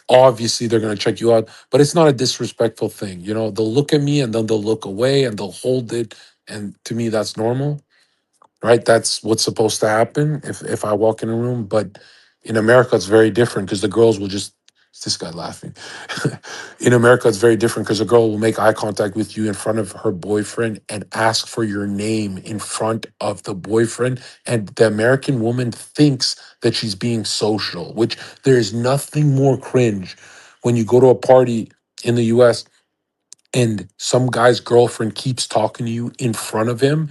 Obviously, they're gonna check you out, but it's not a disrespectful thing. They'll look at me and then they'll look away and they'll hold it. And to me, that's normal, right? That's what's supposed to happen if I walk in a room. But in America, it's very different because the girls will just Is this guy laughing? In America, it's very different because a girl will make eye contact with you in front of her boyfriend and ask for your name in front of the boyfriend. And the American woman thinks that she's being social, which there is nothing more cringe when you go to a party in the US and some guy's girlfriend keeps talking to you in front of him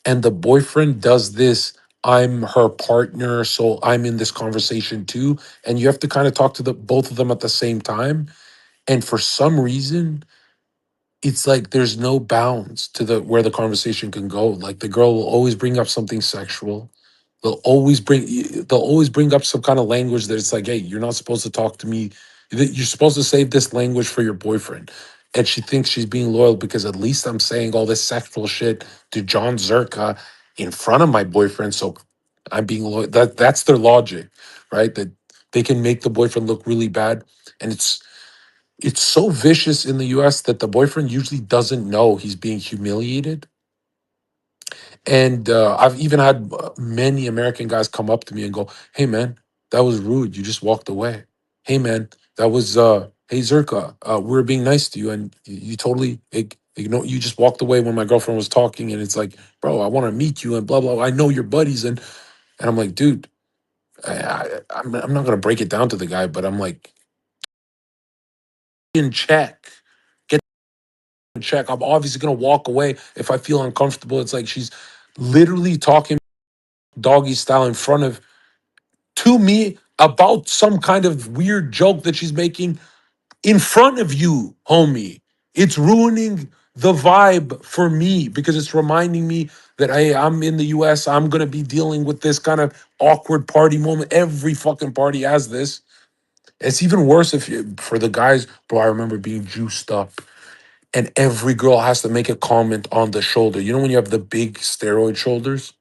and the boyfriend does this. I'm her partner, so I'm in this conversation too, and you have to kind of talk to the both of them at the same time, and for some reason it's like there's no bounds to the where the conversation can go. Like the girl will always bring up something sexual. They'll always bring up some kind of language that it's like, hey, you're not supposed to talk to me. You're supposed to save this language for your boyfriend. And she thinks she's being loyal because at least I'm saying all this sexual shit to Jon Zherka in front of my boyfriend. So I'm being loyal. That's their logic, right? That they can make the boyfriend look really bad. And it's so vicious in the US that the boyfriend usually doesn't know he's being humiliated. And I've even had many American guys come up to me and go, "Hey man, that was rude. You just walked away. Hey man, that was hey Zerka, we were being nice to you and you totally ignore. You just walked away when my girlfriend was talking, and it's like, bro, I want to meet you and blah blah. I know your buddies and I'm like, dude, I'm not gonna break it down to the guy, but I'm like, in check, get in check. I'm obviously gonna walk away if I feel uncomfortable. It's like she's literally talking doggy style in front of to me about some kind of weird joke that she's making in front of you, homie. It's ruining the vibe for me because it's reminding me that hey, I'm in the US. I'm gonna be dealing with this kind of awkward party moment. Every fucking party has this. It's even worse if you for the guys, bro. I remember being juiced up, and every girl has to make a comment on the shoulder. You know when you have the big steroid shoulders.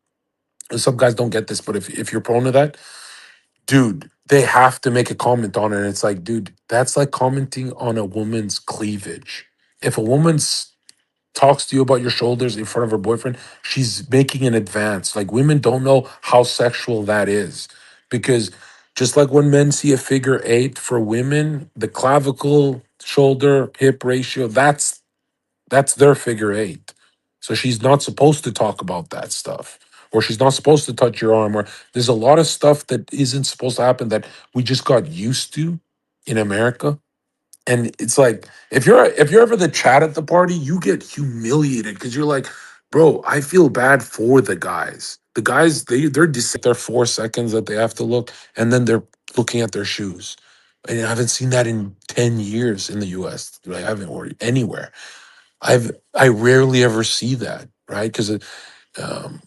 And some guys don't get this, but if you're prone to that, dude, they have to make a comment on it. And it's like, dude, that's like commenting on a woman's cleavage. If a woman talks to you about your shoulders in front of her boyfriend, she's making an advance. Like women don't know how sexual that is. Because just like when men see a figure eight for women, the clavicle, shoulder, hip ratio, that's their figure eight. So she's not supposed to talk about that stuff. Or she's not supposed to touch your arm. Or there's a lot of stuff that isn't supposed to happen that we just got used to in America. And it's like if you're ever the chat at the party, you get humiliated because you're like, bro, I feel bad for the guys. The guys, they're their 4 seconds that they have to look, and then they're looking at their shoes. And I haven't seen that in 10 years in the US. I haven't or anywhere. I rarely ever see that, right? Because um,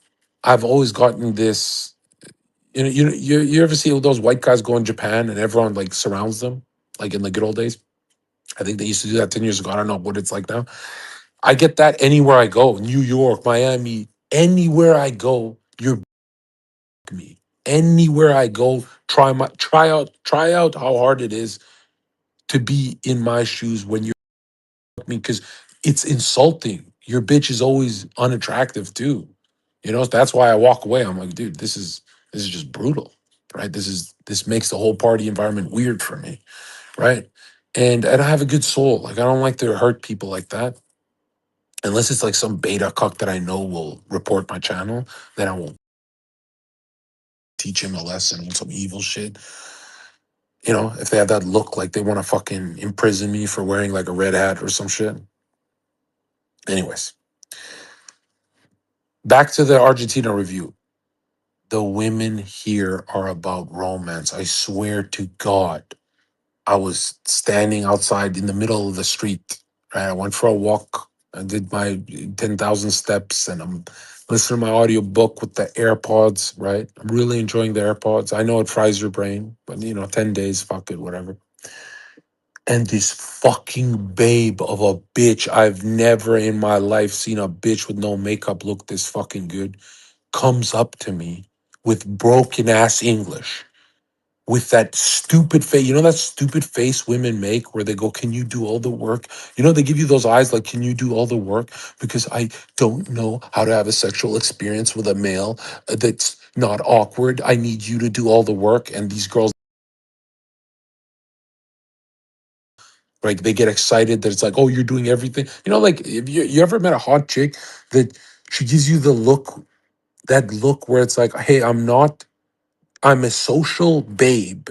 I've always gotten this. You ever see those white guys go in Japan and everyone like surrounds them, like in the good old days? I think they used to do that 10 years ago. I don't know what it's like now. I get that anywhere I go, New York, Miami, anywhere I go, you're me. Anywhere I go, try out how hard it is to be in my shoes when you're me because it's insulting. Your bitch is always unattractive too. That's why I walk away. I'm like, dude, this is just brutal, right? This makes the whole party environment weird for me, right? And I have a good soul. Like I don't like to hurt people like that. Unless it's like some beta cuck that I know will report my channel, then I won't teach him a lesson and some evil shit. If they have that look like they want to fucking imprison me for wearing like a red hat or some shit. Anyways, back to the Argentina review. The women here are about romance. I swear to God. I was standing outside in the middle of the street. Right, I went for a walk. I did my 10,000 steps, and I'm listening to my audiobook with the AirPods. Right, I'm really enjoying the AirPods. I know it fries your brain, but 10 days, fuck it, whatever. And this fucking babe of a bitch, I've never in my life seen a bitch with no makeup look this fucking good, comes up to me with broken ass English with that stupid face. That stupid face women make where they go, can you do all the work? They give you those eyes like, can you do all the work? Because I don't know how to have a sexual experience with a male that's not awkward. I need you to do all the work. And these girls Right? They get excited that it's like, oh, you're doing everything. You know, like if you ever met a hot chick that she gives you the look, that look where it's like, hey, I'm a social babe,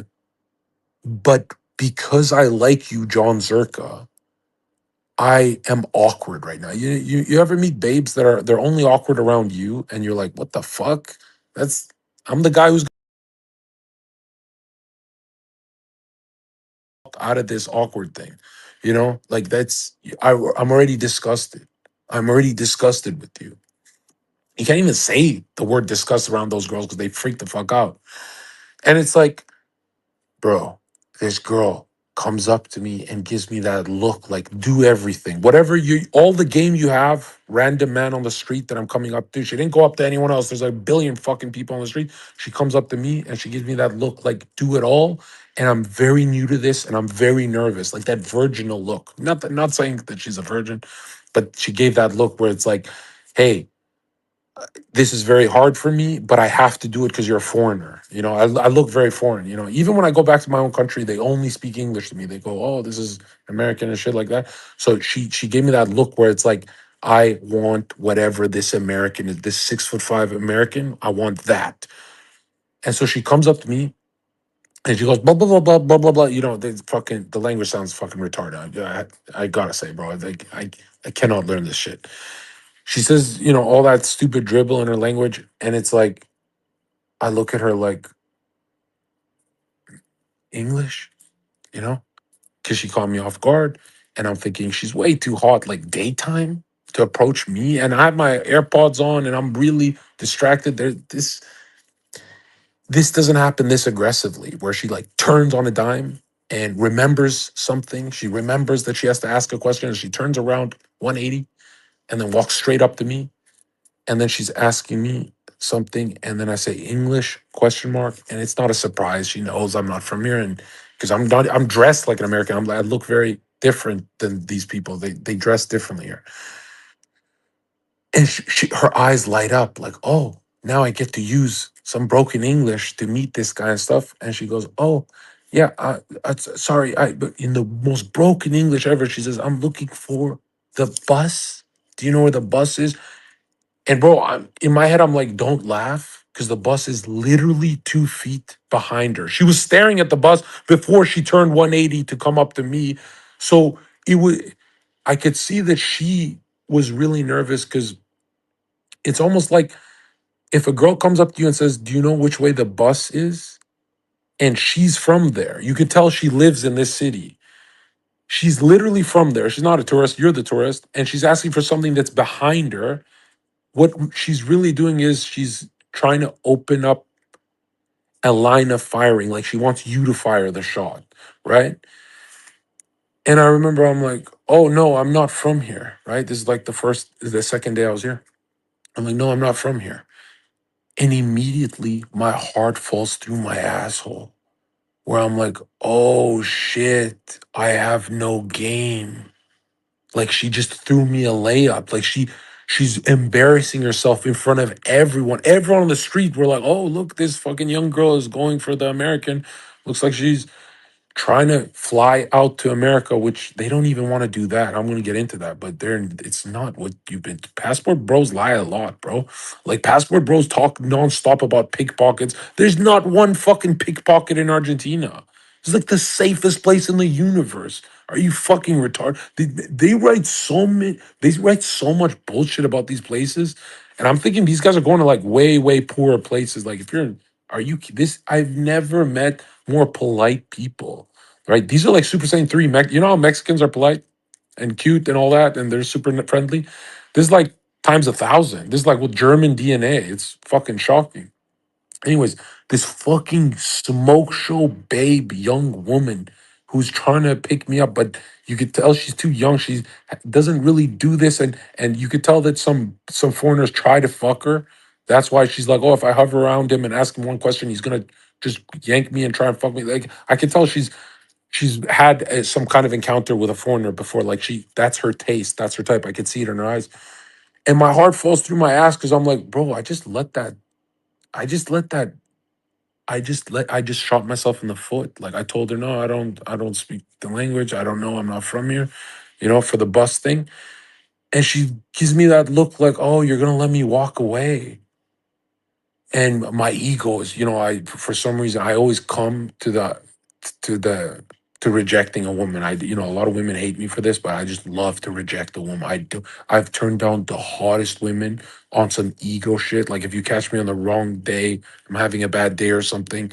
but because I like you, Jon Zherka, I am awkward right now. You ever meet babes that they're only awkward around you, and you're like, what the fuck? That's I'm the guy who's out of this awkward thing. You know, like I'm already disgusted. I'm already disgusted with you. You can't even say the word disgust around those girls because they freak the fuck out. And it's like, bro, this girl comes up to me and gives me that look like do everything. Whatever all the game you have, random man on the street that I'm coming up to. She didn't go up to anyone else. There's like a billion fucking people on the street. She comes up to me and she gives me that look like do it all. And I'm very new to this and I'm very nervous. Like that virginal look. Not saying that she's a virgin, but she gave that look where it's like, hey, this is very hard for me, but I have to do it because you're a foreigner. You know, I look very foreign. You know, even when I go back to my own country, they only speak English to me. They go, "Oh, this is American and shit like that." So she gave me that look where it's like, I want whatever this American is, this 6'5" American. I want that. And so she comes up to me and she goes blah blah blah blah blah blah blah. You know, the language sounds fucking retarded. I gotta say, bro, like I cannot learn this shit. She says, you know, all that stupid dribble in her language, and it's like I look at her like English, you know, because she caught me off guard. And I'm thinking she's way too hot, like daytime, to approach me. And I have my AirPods on and I'm really distracted. This doesn't happen this aggressively, where she like turns on a dime and remembers something. She remembers that she has to ask a question and she turns around 180 and then walks straight up to me, and then she's asking me something, and then I say English question mark, and it's not a surprise. She knows I'm not from here, and because I'm dressed like an American. I look very different than these people. They dress differently here, and her eyes light up like, oh, now I get to use some broken English to meet this guy and stuff. And she goes, oh yeah, sorry, but in the most broken English ever, she says, I'm looking for the bus. Do you know where the bus is? And bro, in my head, I'm like, don't laugh, because the bus is literally 2 feet behind her. She was staring at the bus before she turned 180 to come up to me. So it was, I could see that she was really nervous, because it's almost like if a girl comes up to you and says, do you know which way the bus is? And she's from there. You could tell she lives in this city. She's literally from there. She's not a tourist. You're the tourist. And she's asking for something that's behind her. What she's really doing is she's trying to open up a line of firing, like she wants you to fire the shot, right? And I remember I'm like, oh no, I'm not from here, right? This is like the second day I was here. I'm like, no, I'm not from here. And immediately my heart falls through my asshole, where I'm like, oh shit, I have no game. Like she just threw me a layup. Like she's embarrassing herself in front of everyone. Everyone on the street were like, "Oh, look, this fucking young girl is going for the American. Looks like she's trying to fly out to America," which they don't even want to do that. I'm going to get into that, but it's not what you've been. Passport bros lie a lot, bro. Like passport bros talk nonstop about pickpockets. There's not one fucking pickpocket in Argentina. It's like the safest place in the universe. Are you fucking retarded? They write so many. They write so much bullshit about these places, and I'm thinking these guys are going to like way poorer places. Like if you're in, are you this? I've never met more polite people, right? These are like Super Saiyan 3. You know how Mexicans are polite and cute and all that, and they're super friendly? This is like times 1,000. This is like with German DNA. It's fucking shocking. Anyways, this fucking smoke show babe, young woman who's trying to pick me up, but you could tell she's too young. She doesn't really do this, and you could tell that some foreigners try to fuck her. That's why she's like, oh, if I hover around him and ask him one question, he's gonna just yank me and try and fuck me. Like I can tell she's had some kind of encounter with a foreigner before. Like that's her taste, that's her type. I could see it in her eyes, and my heart falls through my ass because I'm like, bro, I just let that I just shot myself in the foot. Like I told her, no, I don't speak the language. I don't know. I'm not from here, for the bus thing. And she gives me that look like, oh, you're gonna let me walk away. And my ego is, I for some reason I always come to the to rejecting a woman. A lot of women hate me for this, but I just love to reject a woman. I've turned down the hottest women on some ego shit. Like if you catch me on the wrong day, I'm having a bad day or something,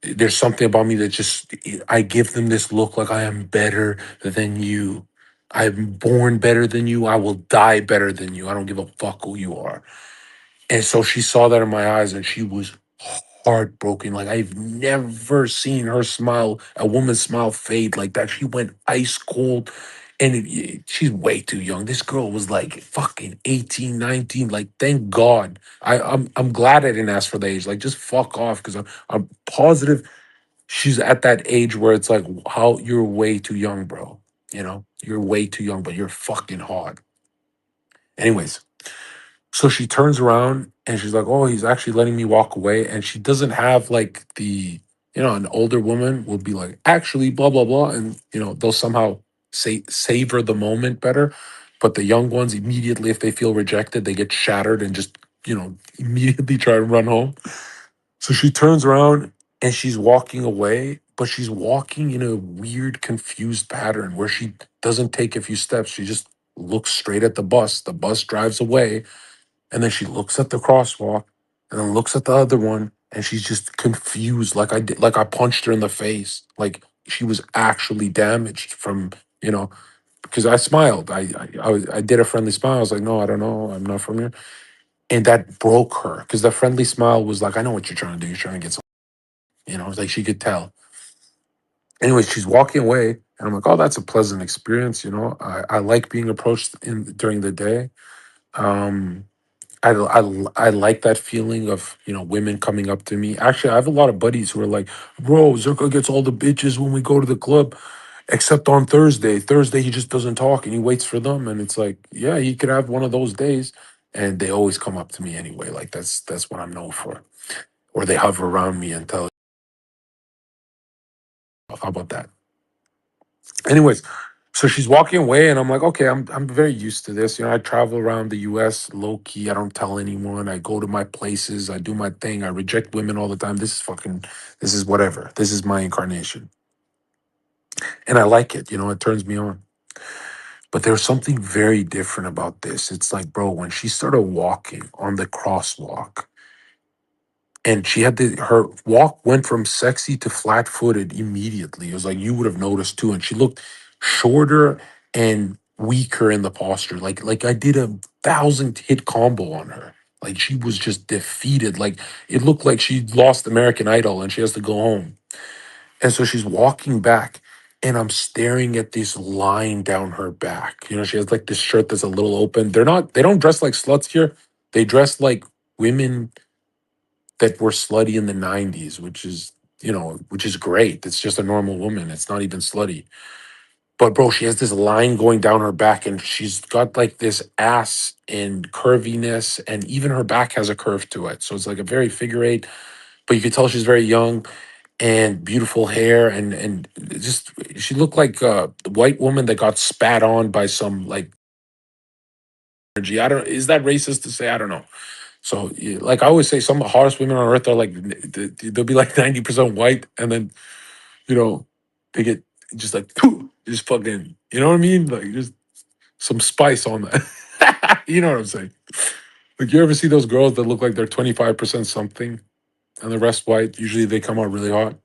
there's something about me that just I give them this look like I am better than you. I'm born better than you. I will die better than you. I don't give a fuck who you are. And so she saw that in my eyes and she was heartbroken. Like I've never seen her smile, a woman's smile fade like that. She went ice cold. And she's way too young. This girl was like fucking 18, 19. Like, thank God. I'm glad I didn't ask for the age. Like, just fuck off. Because I'm positive she's at that age where it's like, how you're way too young, bro. You're way too young, but you're fucking hot. Anyways, so she turns around and she's like, "Oh, he's actually letting me walk away." And she doesn't have like an older woman will be like, "Actually, blah blah blah," and they'll somehow savor the moment better. But the young ones immediately, if they feel rejected, they get shattered and just immediately try to run home. So she turns around and she's walking away, but she's walking in a weird, confused pattern where she doesn't take a few steps. She just looks straight at the bus. The bus drives away, and then she looks at the crosswalk and then looks at the other one, and she's just confused, like I did, like I punched her in the face. Like she was actually damaged from, because I smiled. I did a friendly smile. I was like, no, I don't know. I'm not from here. And that broke her because the friendly smile was like, I know what you're trying to do. You're trying to get some, it's like she could tell. Anyway, she's walking away, and I'm like, oh, that's a pleasant experience. I like being approached during the day. Um, I like that feeling of women coming up to me. Actually, I have a lot of buddies who are like, bro, Zerka gets all the bitches when we go to the club, except on Thursday. Thursday he just doesn't talk and he waits for them, and it's like, yeah, he could have one of those days, and they always come up to me anyway. Like that's what I'm known for. Or they hover around me and tell, how about that? Anyways, so she's walking away, and I'm like, okay, I'm very used to this. I travel around the U.S. low key. I don't tell anyone. I go to my places. I do my thing. I reject women all the time. This is whatever. This is my incarnation, and I like it. It turns me on. But there's something very different about this. It's like, bro, when she started walking on the crosswalk, and she had her walk went from sexy to flat-footed immediately. It was like you would have noticed too. And she looked shorter and weaker in the posture. Like I did 1,000 hit combo on her. Like she was just defeated. Like it looked like she lost American Idol and she has to go home. And so she's walking back, and I'm staring at this line down her back. She has like this shirt that's a little open. They don't dress like sluts here. They dress like women that were slutty in the 90s, which is great. It's just a normal woman. It's not even slutty. But bro, she has this line going down her back, and she's got like this ass and curviness, and even her back has a curve to it. So it's like a very figure eight, but you could tell she's very young and beautiful hair, and just she looked like a white woman that got spat on by some like energy. I don't Is that racist to say? I don't know. So, like I always say, some of the hottest women on earth are like they'll be like 90% white, and then you know they get just like just fucking, you know what I mean? Like just some spice on that. You know what I'm saying? Like you ever see those girls that look like they're 25% something and the rest white? Usually they come out really hot,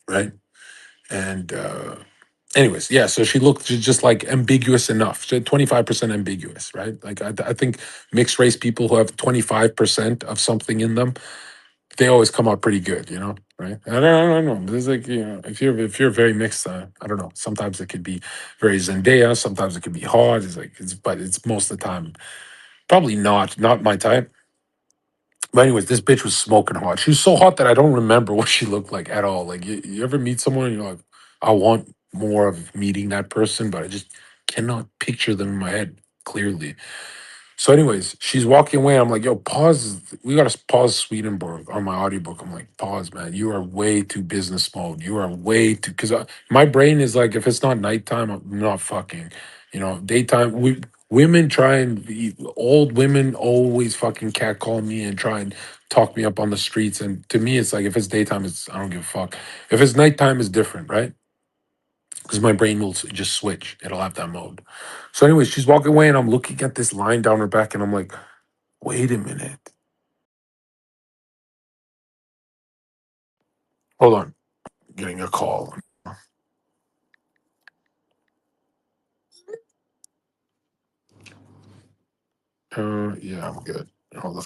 right? And anyways, yeah. So she looked just like ambiguous enough. So 25% ambiguous, right? Like I think mixed race people who have 25% of something in them, they always come out pretty good, right? I don't know. There's like, if you're very mixed, I don't know. Sometimes it could be very Zendaya, sometimes it could be hard. But it's most of the time probably not my type. But anyways, this bitch was smoking hot. She was so hot that I don't remember what she looked like at all. Like you ever meet someone and you're like, I want more of meeting that person, but I just cannot picture them in my head clearly. So, anyways, she's walking away. I'm like, yo, pause. We gotta pause Swedenborg on my audiobook. I'm like, pause, man. You are way too business mode. You are way too because my brain is like, if it's not nighttime, I'm not fucking. Daytime. Women try and old women always fucking catcall me and try and talk me up on the streets. And to me, it's like if it's daytime, it's I don't give a fuck. If it's nighttime, it's different, right? Because my brain will just switch. It'll have that mode. So, anyways, she's walking away, and I'm looking at this line down her back, and I'm like, wait a minute. Hold on. Getting a call. Yeah, I'm good. Hold on.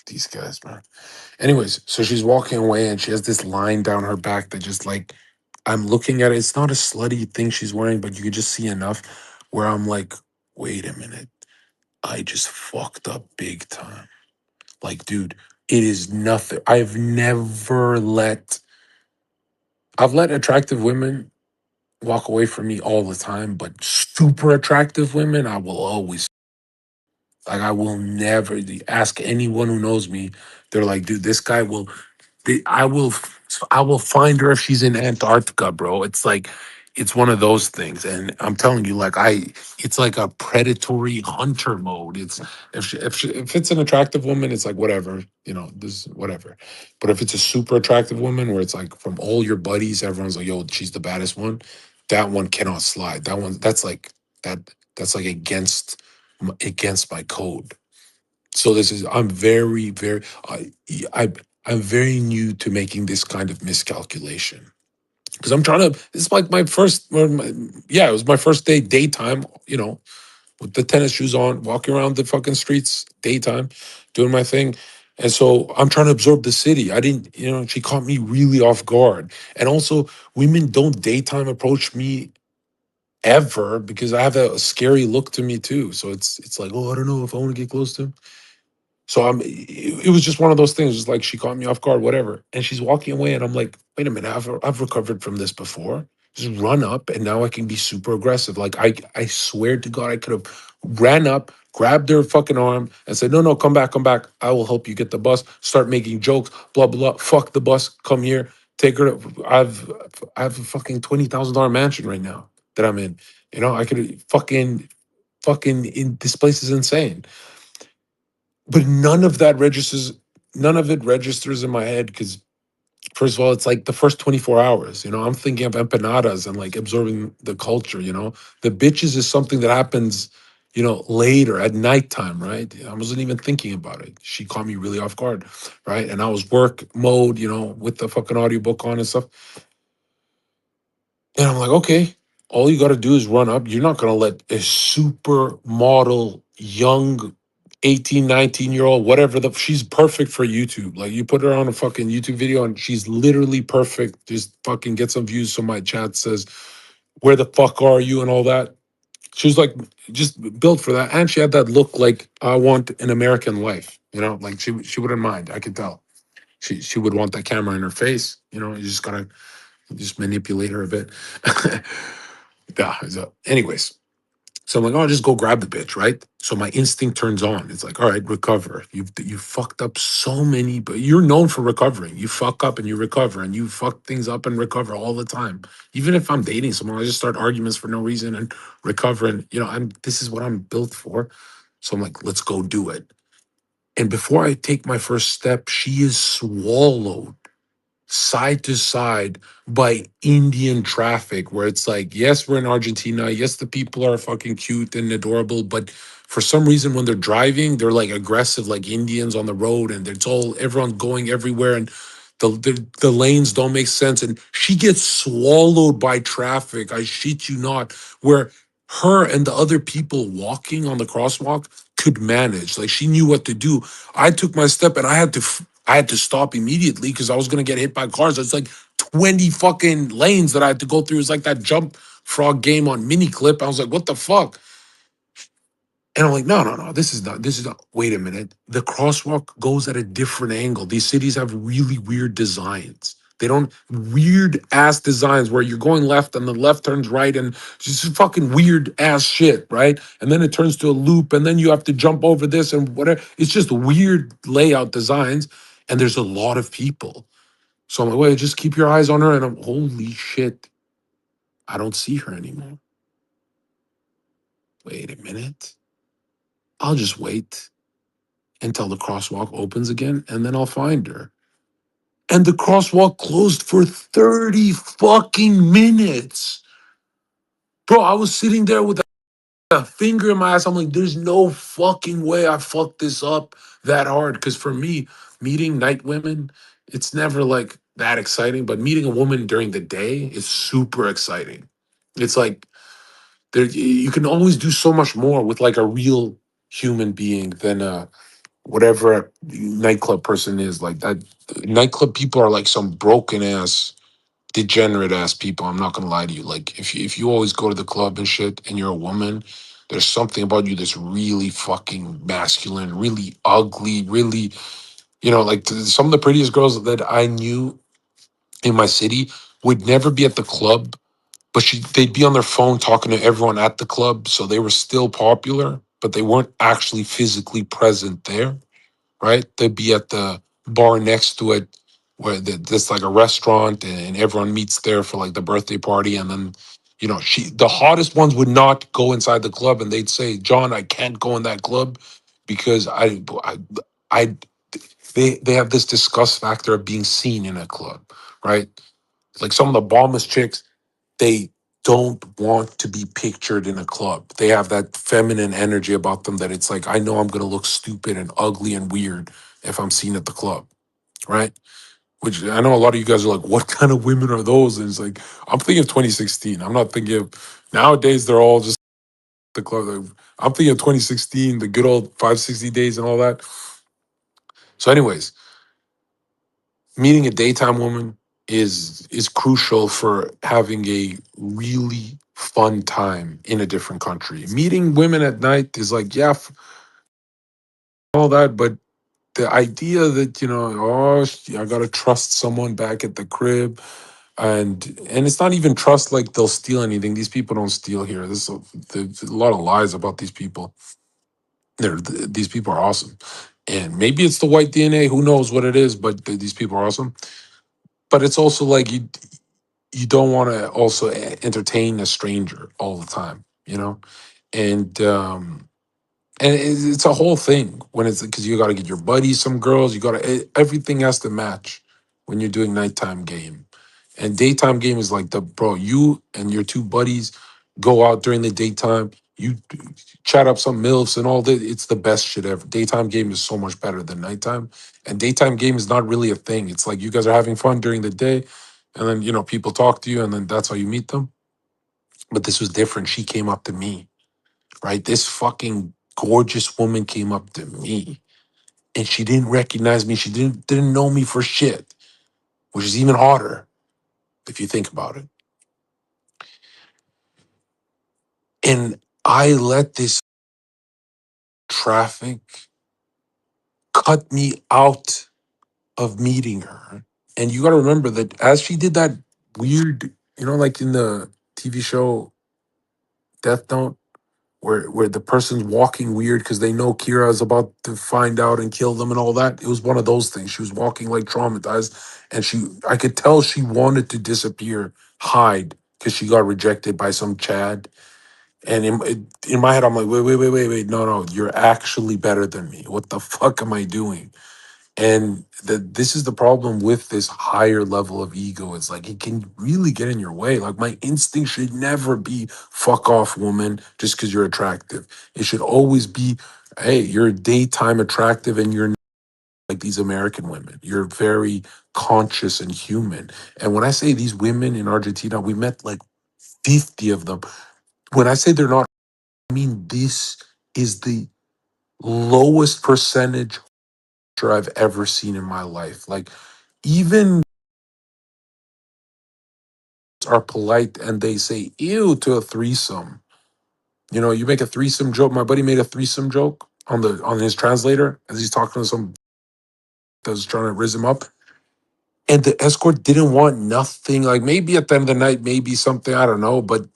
These guys, man. Anyways, so she's walking away and she has this line down her back that just like I'm looking at it. It's not a slutty thing she's wearing, but you could just see enough where I'm like, wait a minute. I just fucked up big time. Like, dude, it is nothing. I've let attractive women walk away from me all the time, but super attractive women, I will always like. I will never ask anyone who knows me. They're like, dude, this guy will. I will find her if she's in Antarctica, bro. It's like, it's one of those things, and I'm telling you, like it's like a predatory hunter mode. It's if it's an attractive woman, it's like whatever, this whatever. But if it's a super attractive woman, where it's like from all your buddies, everyone's like, yo, she's the baddest one. That one cannot slide. That's like against my code. So this is I'm very very I I'm very new to making this kind of miscalculation because I'm trying to. It's like my first, yeah, it was my first day daytime. With the tennis shoes on, walking around the fucking streets daytime, doing my thing. And so I'm trying to absorb the city. I didn't, she caught me really off guard. And also, women don't daytime approach me ever because I have a scary look to me too. So it's like, oh, I don't know if I want to get close to him. So it was just one of those things. Just like she caught me off guard, whatever. And she's walking away, and I'm like, wait a minute, I've recovered from this before. Just run up, and now I can be super aggressive. Like I swear to God, I could have ran up, grabbed her fucking arm, and said, no, no, come back, come back. I will help you get the bus. Start making jokes, blah blah blah. Fuck the bus. Come here, take her. I have a fucking $20,000 mansion right now that I'm in. I could fucking in this place is insane. But none of it registers in my head because first of all, it's like the first 24 hours. I'm thinking of empanadas and like absorbing the culture. The bitches is something that happens, later at nighttime, right? I wasn't even thinking about it. She caught me really off guard, right? And I was work mode, with the fucking audiobook on and stuff. And I'm like, okay, all you got to do is run up. You're not going to let a supermodel, young 18, 19-year-old, whatever, she's perfect for YouTube. Like, you put her on a fucking YouTube video and she's literally perfect. Just fucking get some views. So my chat says, where the fuck are you and all that. She was like, just built for that. And she had that look like, I want an American life. Like she wouldn't mind. I could tell. She would want that camera in her face. You just gotta just manipulate her a bit. Yeah. So anyways, so I'm like, oh, just go grab the bitch, right? So my instinct turns on. It's like, all right, recover. You fucked up so many, but you're known for recovering. You fuck up and you recover, and you fuck things up and recover all the time. Even if I'm dating someone, I just start arguments for no reason and recover. And this is what I'm built for. So I'm like, let's go do it. And before I take my first step, she is swallowed side to side by Indian traffic, where it's like, yes, we're in Argentina. Yes, the people are fucking cute and adorable, but for some reason, when they're driving, they're like aggressive, like Indians on the road, and it's all everyone going everywhere, and the lanes don't make sense. And she gets swallowed by traffic. I shit you not, where her and the other people walking on the crosswalk could manage. Like, she knew what to do. I took my step and I had to stop immediately because I was gonna get hit by cars. It's like 20 fucking lanes that I had to go through. It's like that jump frog game on mini clip. I was like, what the fuck? And I'm like, no, no, no, this is not, wait a minute. The crosswalk goes at a different angle. These cities have really weird designs. They don't weird ass designs where you're going left and the left turns right and just fucking weird ass shit, right? And then it turns to a loop and then you have to jump over this and whatever. It's just weird layout designs. And there's a lot of people. So I'm like, wait, just keep your eyes on her. And I'm, holy shit, I don't see her anymore. Wait a minute. I'll just wait until the crosswalk opens again and then I'll find her. And the crosswalk closed for 30 fucking minutes. Bro, I was sitting there with a finger in my ass. I'm like, there's no fucking way I fucked this up that hard. Because for me, meeting night women, it's never like that exciting. But meeting a woman during the day is super exciting. It's like there you can always do so much more with like a real human being than whatever a nightclub person is. Like that nightclub people are like some broken ass degenerate ass people. I'm not gonna lie to you. Like if you always go to the club and shit and you're a woman, there's something about you that's really fucking masculine, really ugly, really, like some of the prettiest girls that I knew in my city would never be at the club, but they'd be on their phone talking to everyone at the club. So they were still popular, but they weren't actually physically present there, right? They'd be at the bar next to it where there's like a restaurant and everyone meets there for like the birthday party. And then, the hottest ones would not go inside the club and they'd say, John, I can't go in that club because I they have this disgust factor of being seen in a club, right? Like some of the bombest chicks, they don't want to be pictured in a club. They have that feminine energy about them that it's like, I know I'm going to look stupid and ugly and weird if I'm seen at the club, right? Which I know a lot of you guys are like, what kind of women are those? And it's like, I'm thinking of 2016. I'm not thinking of nowadays, they're all just the club. Like, I'm thinking of 2016, the good old 560 days and all that. So, anyways, meeting a daytime woman is crucial for having a really fun time in a different country. Meeting women at night is like, yeah, all that, but the idea that, I gotta trust someone back at the crib, and it's not even trust like they'll steal anything. These people don't steal here. There's a lot of lies about these people. These people are awesome, and maybe it's the white DNA. Who knows what it is? But these people are awesome. But it's also like you don't want to also entertain a stranger all the time, and it's a whole thing when it's because you got to get your buddies some girls, you got to everything has to match when you're doing nighttime game. And daytime game is like the bro, you and your two buddies go out during the daytime, you chat up some milfs and all that. It's the best shit ever. Daytime game is so much better than nighttime, and daytime game is not really a thing. It's like you guys are having fun during the day, and then people talk to you, and then that's how you meet them. But this was different. She came up to me, right? This fucking gorgeous woman came up to me, and she didn't recognize me. She didn't know me for shit, which is even harder if you think about it. And I let this traffic cut me out of meeting her. And you got to remember that as she did that weird, like in the TV show Death Note, where the person's walking weird because they know Kira is about to find out and kill them and all that. It was one of those things. She was walking like traumatized, and I could tell she wanted to disappear, hide, because she got rejected by some Chad. And in my head, I'm like, wait, no, you're actually better than me. What the fuck am I doing? And this is the problem with this higher level of ego. It's like it can really get in your way. Like my instinct should never be fuck off, woman, just because you're attractive. It should always be, hey, you're daytime attractive and you're not like these American women. You're very conscious and human. And when I say these women in Argentina, we met like 50 of them. When I say they're not, I mean this is the lowest percentage I've ever seen in my life. Like even are polite and they say ew to a threesome. You make a threesome joke. My buddy made a threesome joke on his translator as he's talking to some that's trying to riz him up. And the escort didn't want nothing. Like maybe at the end of the night, maybe something, I don't know, but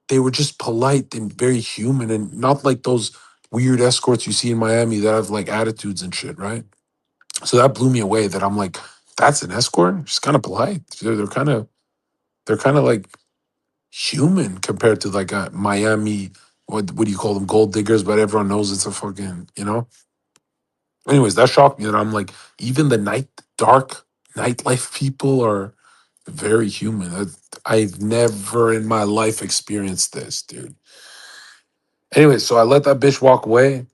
they were just polite and very human and not like those weird escorts you see in Miami that have like attitudes and shit, right? So that blew me away that I'm like, that's an escort? She's kind of polite. They're kind of like human compared to like a Miami, what do you call them? Gold diggers, but everyone knows it's a fucking, you know? Anyways, that shocked me that I'm like, even the dark nightlife people are very human. I've never in my life experienced this, dude. Anyway, so I let that bitch walk away,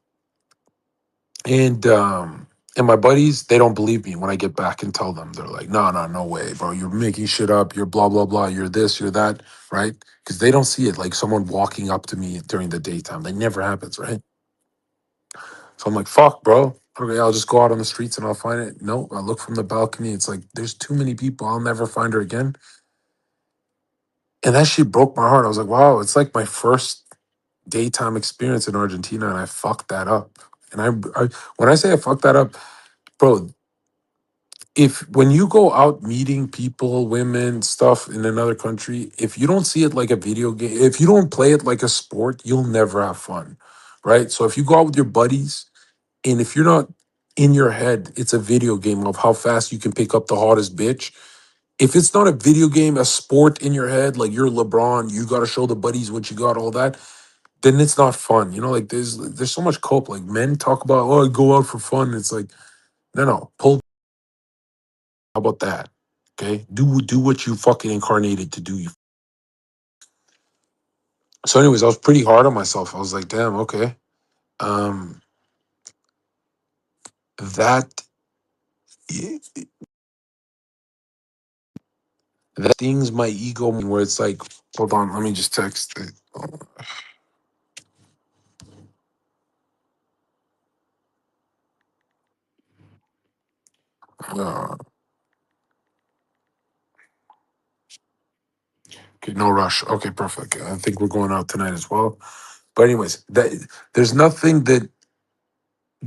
and my buddies, they don't believe me when I get back and tell them. They're like, no, no, no way, bro. You're making shit up. You're blah blah blah. You're this. You're that, right? Because they don't see it like someone walking up to me during the daytime. That never happens, right? So I'm like, fuck, bro. Okay, I'll just go out on the streets and I'll find it. No, I look from the balcony. It's like there's too many people. I'll never find her again. And that shit broke my heart. I was like, wow, it's like my first daytime experience in Argentina, and I fucked that up. And I when I say I fucked that up, bro, if when you go out meeting people, women, stuff in another country, if you don't see it like a video game, if you don't play it like a sport, you'll never have fun, right? So if you go out with your buddies, and if you're not in your head, it's a video game of how fast you can pick up the hottest bitch. If it's not a video game, a sport in your head, like you're LeBron, you got to show the buddies what you got, all that, then it's not fun. You know, like there's so much cope. Like men talk about, oh, I go out for fun. It's like, no, no, pull. How about that? Okay, do what you fucking incarnated to do. You. So, anyways, I was pretty hard on myself. I was like, damn, okay, um, that that stings my ego. Where it's like, hold on, let me just text it. Uh, okay, no rush. Okay, perfect. I think we're going out tonight as well. But anyways, there's nothing that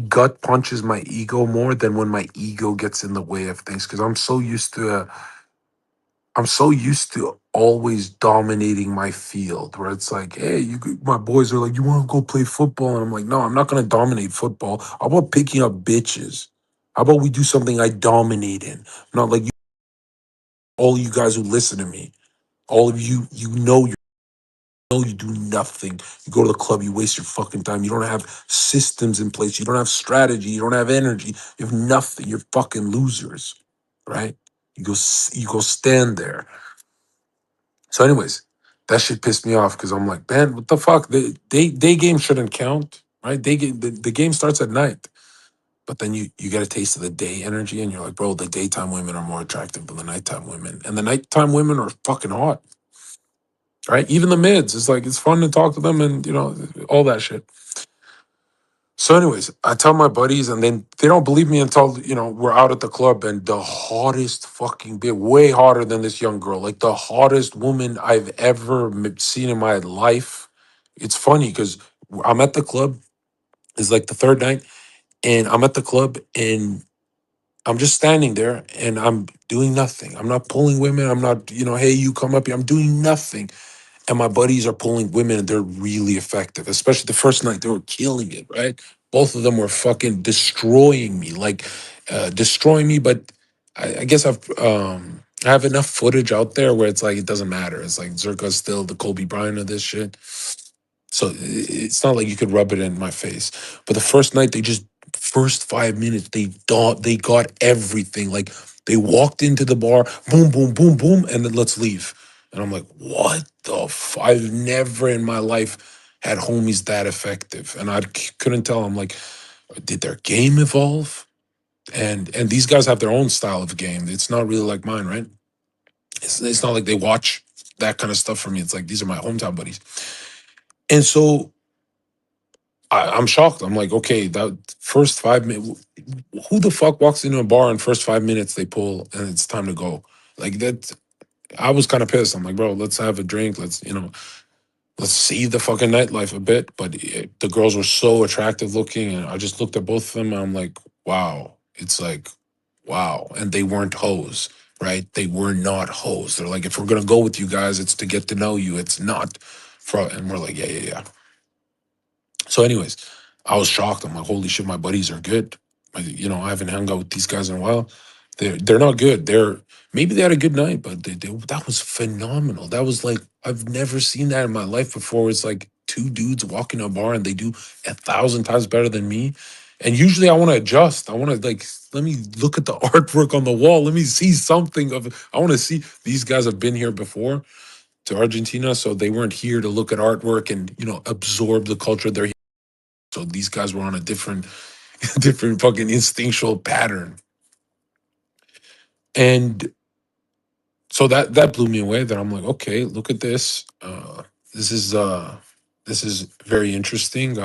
gut punches my ego more than when my ego gets in the way of things because I'm so used to always dominating my field where it's like, hey, my boys are like, you want to go play football? And I'm like, no, I'm not going to dominate football. How about picking up bitches? How about we do something I dominate in? Not like you, all you guys who listen to me, all of you, you do nothing. You go to the club, you waste your fucking time. You don't have systems in place. You don't have strategy. You don't have energy. You have nothing. You're fucking losers, right? You go stand there. So, anyways, that shit pissed me off because I'm like, man, what the fuck? Day game shouldn't count, right? The game starts at night, but then you get a taste of the day energy, and you're like, bro, the daytime women are more attractive than the nighttime women, and the nighttime women are fucking hot, right? Even the mids, it's like it's fun to talk to them, and all that shit. So, anyways, I tell my buddies, and then they don't believe me until we're out at the club, and the hottest fucking bit, way hotter than this young girl, like the hottest woman I've ever seen in my life. It's funny because I'm at the club. It's like the third night, and I'm at the club, and I'm just standing there, and I'm doing nothing. I'm not pulling women. I'm not, hey, you come up here. I'm doing nothing. And my buddies are pulling women and they're really effective, especially the first night they were killing it, right? Both of them were fucking destroying me, like destroying me. But I guess I have enough footage out there where it's like it doesn't matter. It's like Zherka's still the Kobe Bryant of this shit. So it's not like you could rub it in my face. But the first night, first 5 minutes, they got everything. Like they walked into the bar, boom, boom, boom, boom, and then let's leave. And I'm like, what the I've never in my life had homies that effective. And I couldn't tell. I'm like, did their game evolve? And these guys have their own style of game. It's not really like mine, right? It's not like they watch that kind of stuff for me. It's like these are my hometown buddies. And so I'm shocked. I'm like, okay, that first 5 minutes, who the fuck walks into a bar and first 5 minutes they pull and it's time to go? Like that, I was kind of pissed. I'm like, bro, let's have a drink. Let's see the fucking nightlife a bit. But the girls were so attractive looking, and I just looked at both of them and I'm like, wow. It's like, wow. And they weren't hoes. right? They were not hoes. They're like, if we're gonna go with you guys, it's to get to know you. It's not for. And we're like, yeah, yeah, yeah. So, anyways, I was shocked. I'm like, holy shit, my buddies are good. I haven't hung out with these guys in a while. They're not good. Maybe they had a good night, but that was phenomenal. That was like I've never seen that in my life before. It's like two dudes walking a bar and they do 1,000 times better than me. And usually I want to adjust. I want to like let me look at the artwork on the wall. Let me see something of. I want to see these guys have been here before to Argentina, so they weren't here to look at artwork and absorb the culture. So these guys were on a different, different fucking instinctual pattern, and so that blew me away. That I'm like, okay, look at this. This is this is very interesting.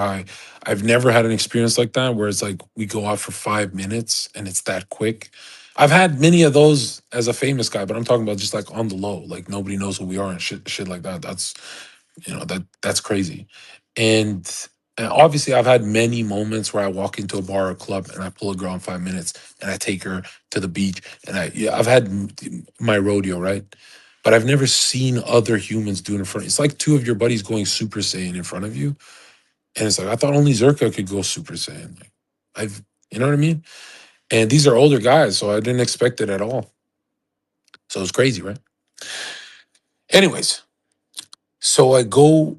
I've never had an experience like that where it's like we go out for 5 minutes and it's that quick. I've had many of those as a famous guy, but I'm talking about just like on the low, like nobody knows who we are and shit like that. That's crazy. And, and obviously I've had many moments where I walk into a bar or club and I pull a girl in 5 minutes and I take her to the beach and I've had my rodeo, right? But I've never seen other humans do it in front. It's like two of your buddies going super saiyan in front of you, and it's like I thought only Zherka could go super saiyan. Like I've you know what I mean? And these are older guys, so I didn't expect it at all. So it's crazy, right? Anyways, so I go,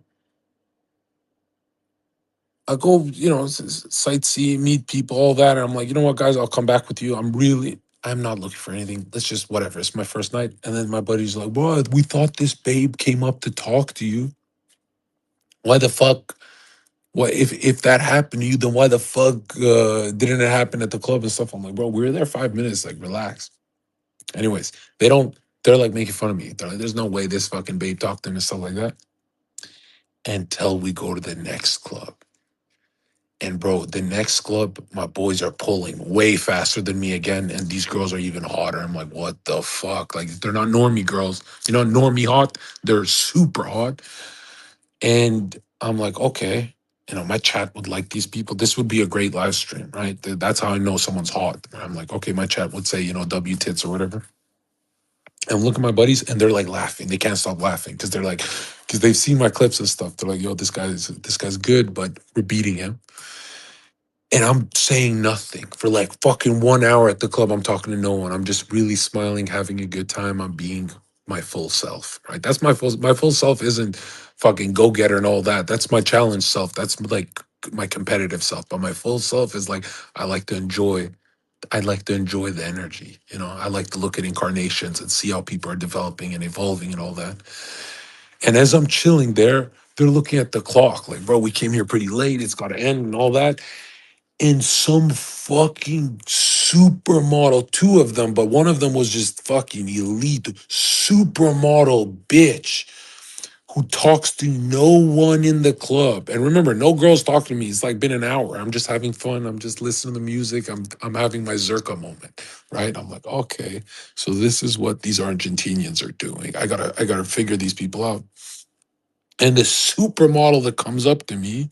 sightsee, meet people, all that. And I'm like, you know what, guys, I'll come back with you. I'm not looking for anything. Let's just, whatever. It's my first night. And then my buddy's like, bro, we thought this babe came up to talk to you. Why the fuck? What if that happened to you, then why the fuck didn't it happen at the club and stuff? I'm like, bro, we were there 5 minutes. Like, relax. Anyways, they're like making fun of me. They're like, there's no way this fucking babe talked to him and stuff like that. Until we go to the next club. And bro, the next club, my boys are pulling way faster than me again, and these girls are even hotter. I'm like, what the fuck? Like, they're not normie girls. Normie hot. They're super hot. And I'm like, okay, my chat would like these people. This would be a great live stream, right? That's how I know someone's hot. I'm like, okay, my chat would say, W tits or whatever. And look at my buddies, and they're like laughing. They can't stop laughing because they've seen my clips and stuff. They're like, yo, this guy's good, but we're beating him. And I'm saying nothing for like fucking 1 hour at the club. I'm talking to no one. I'm just really smiling, having a good time. I'm being my full self, right? That's my full self isn't fucking go getter and all that. That's my challenge self. That's like my competitive self. But my full self is like I like to enjoy. I like to enjoy the energy. I like to look at incarnations and see how people are developing and evolving and all that. And as I'm chilling there, they're looking at the clock, like, bro, we came here pretty late. It's got to end and all that. And some fucking supermodel, two of them, but one of them was just fucking elite supermodel bitch who talks to no one in the club. And remember, no girls talking to me. It's like been an hour. I'm just having fun. I'm just listening to music. I'm having my Zherka moment, right? I'm like, okay, so this is what these Argentinians are doing. I gotta figure these people out. And the supermodel that comes up to me,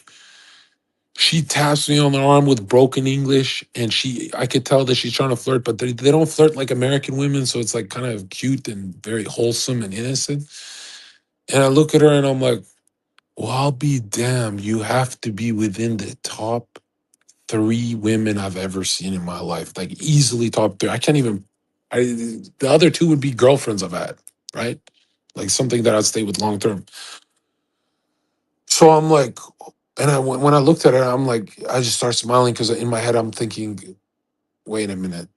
she taps me on the arm with broken English, and I could tell that she's trying to flirt, but they don't flirt like American women, so it's like kind of cute and very wholesome and innocent. And I look at her and I'm like, well, I'll be damned. You have to be within the top three women I've ever seen in my life, like easily top three. I can't even. The other two would be girlfriends I've had, right? Like something that I'd stay with long term. So I'm like, and when I looked at her, I'm like, I just start smiling because in my head I'm thinking, wait a minute,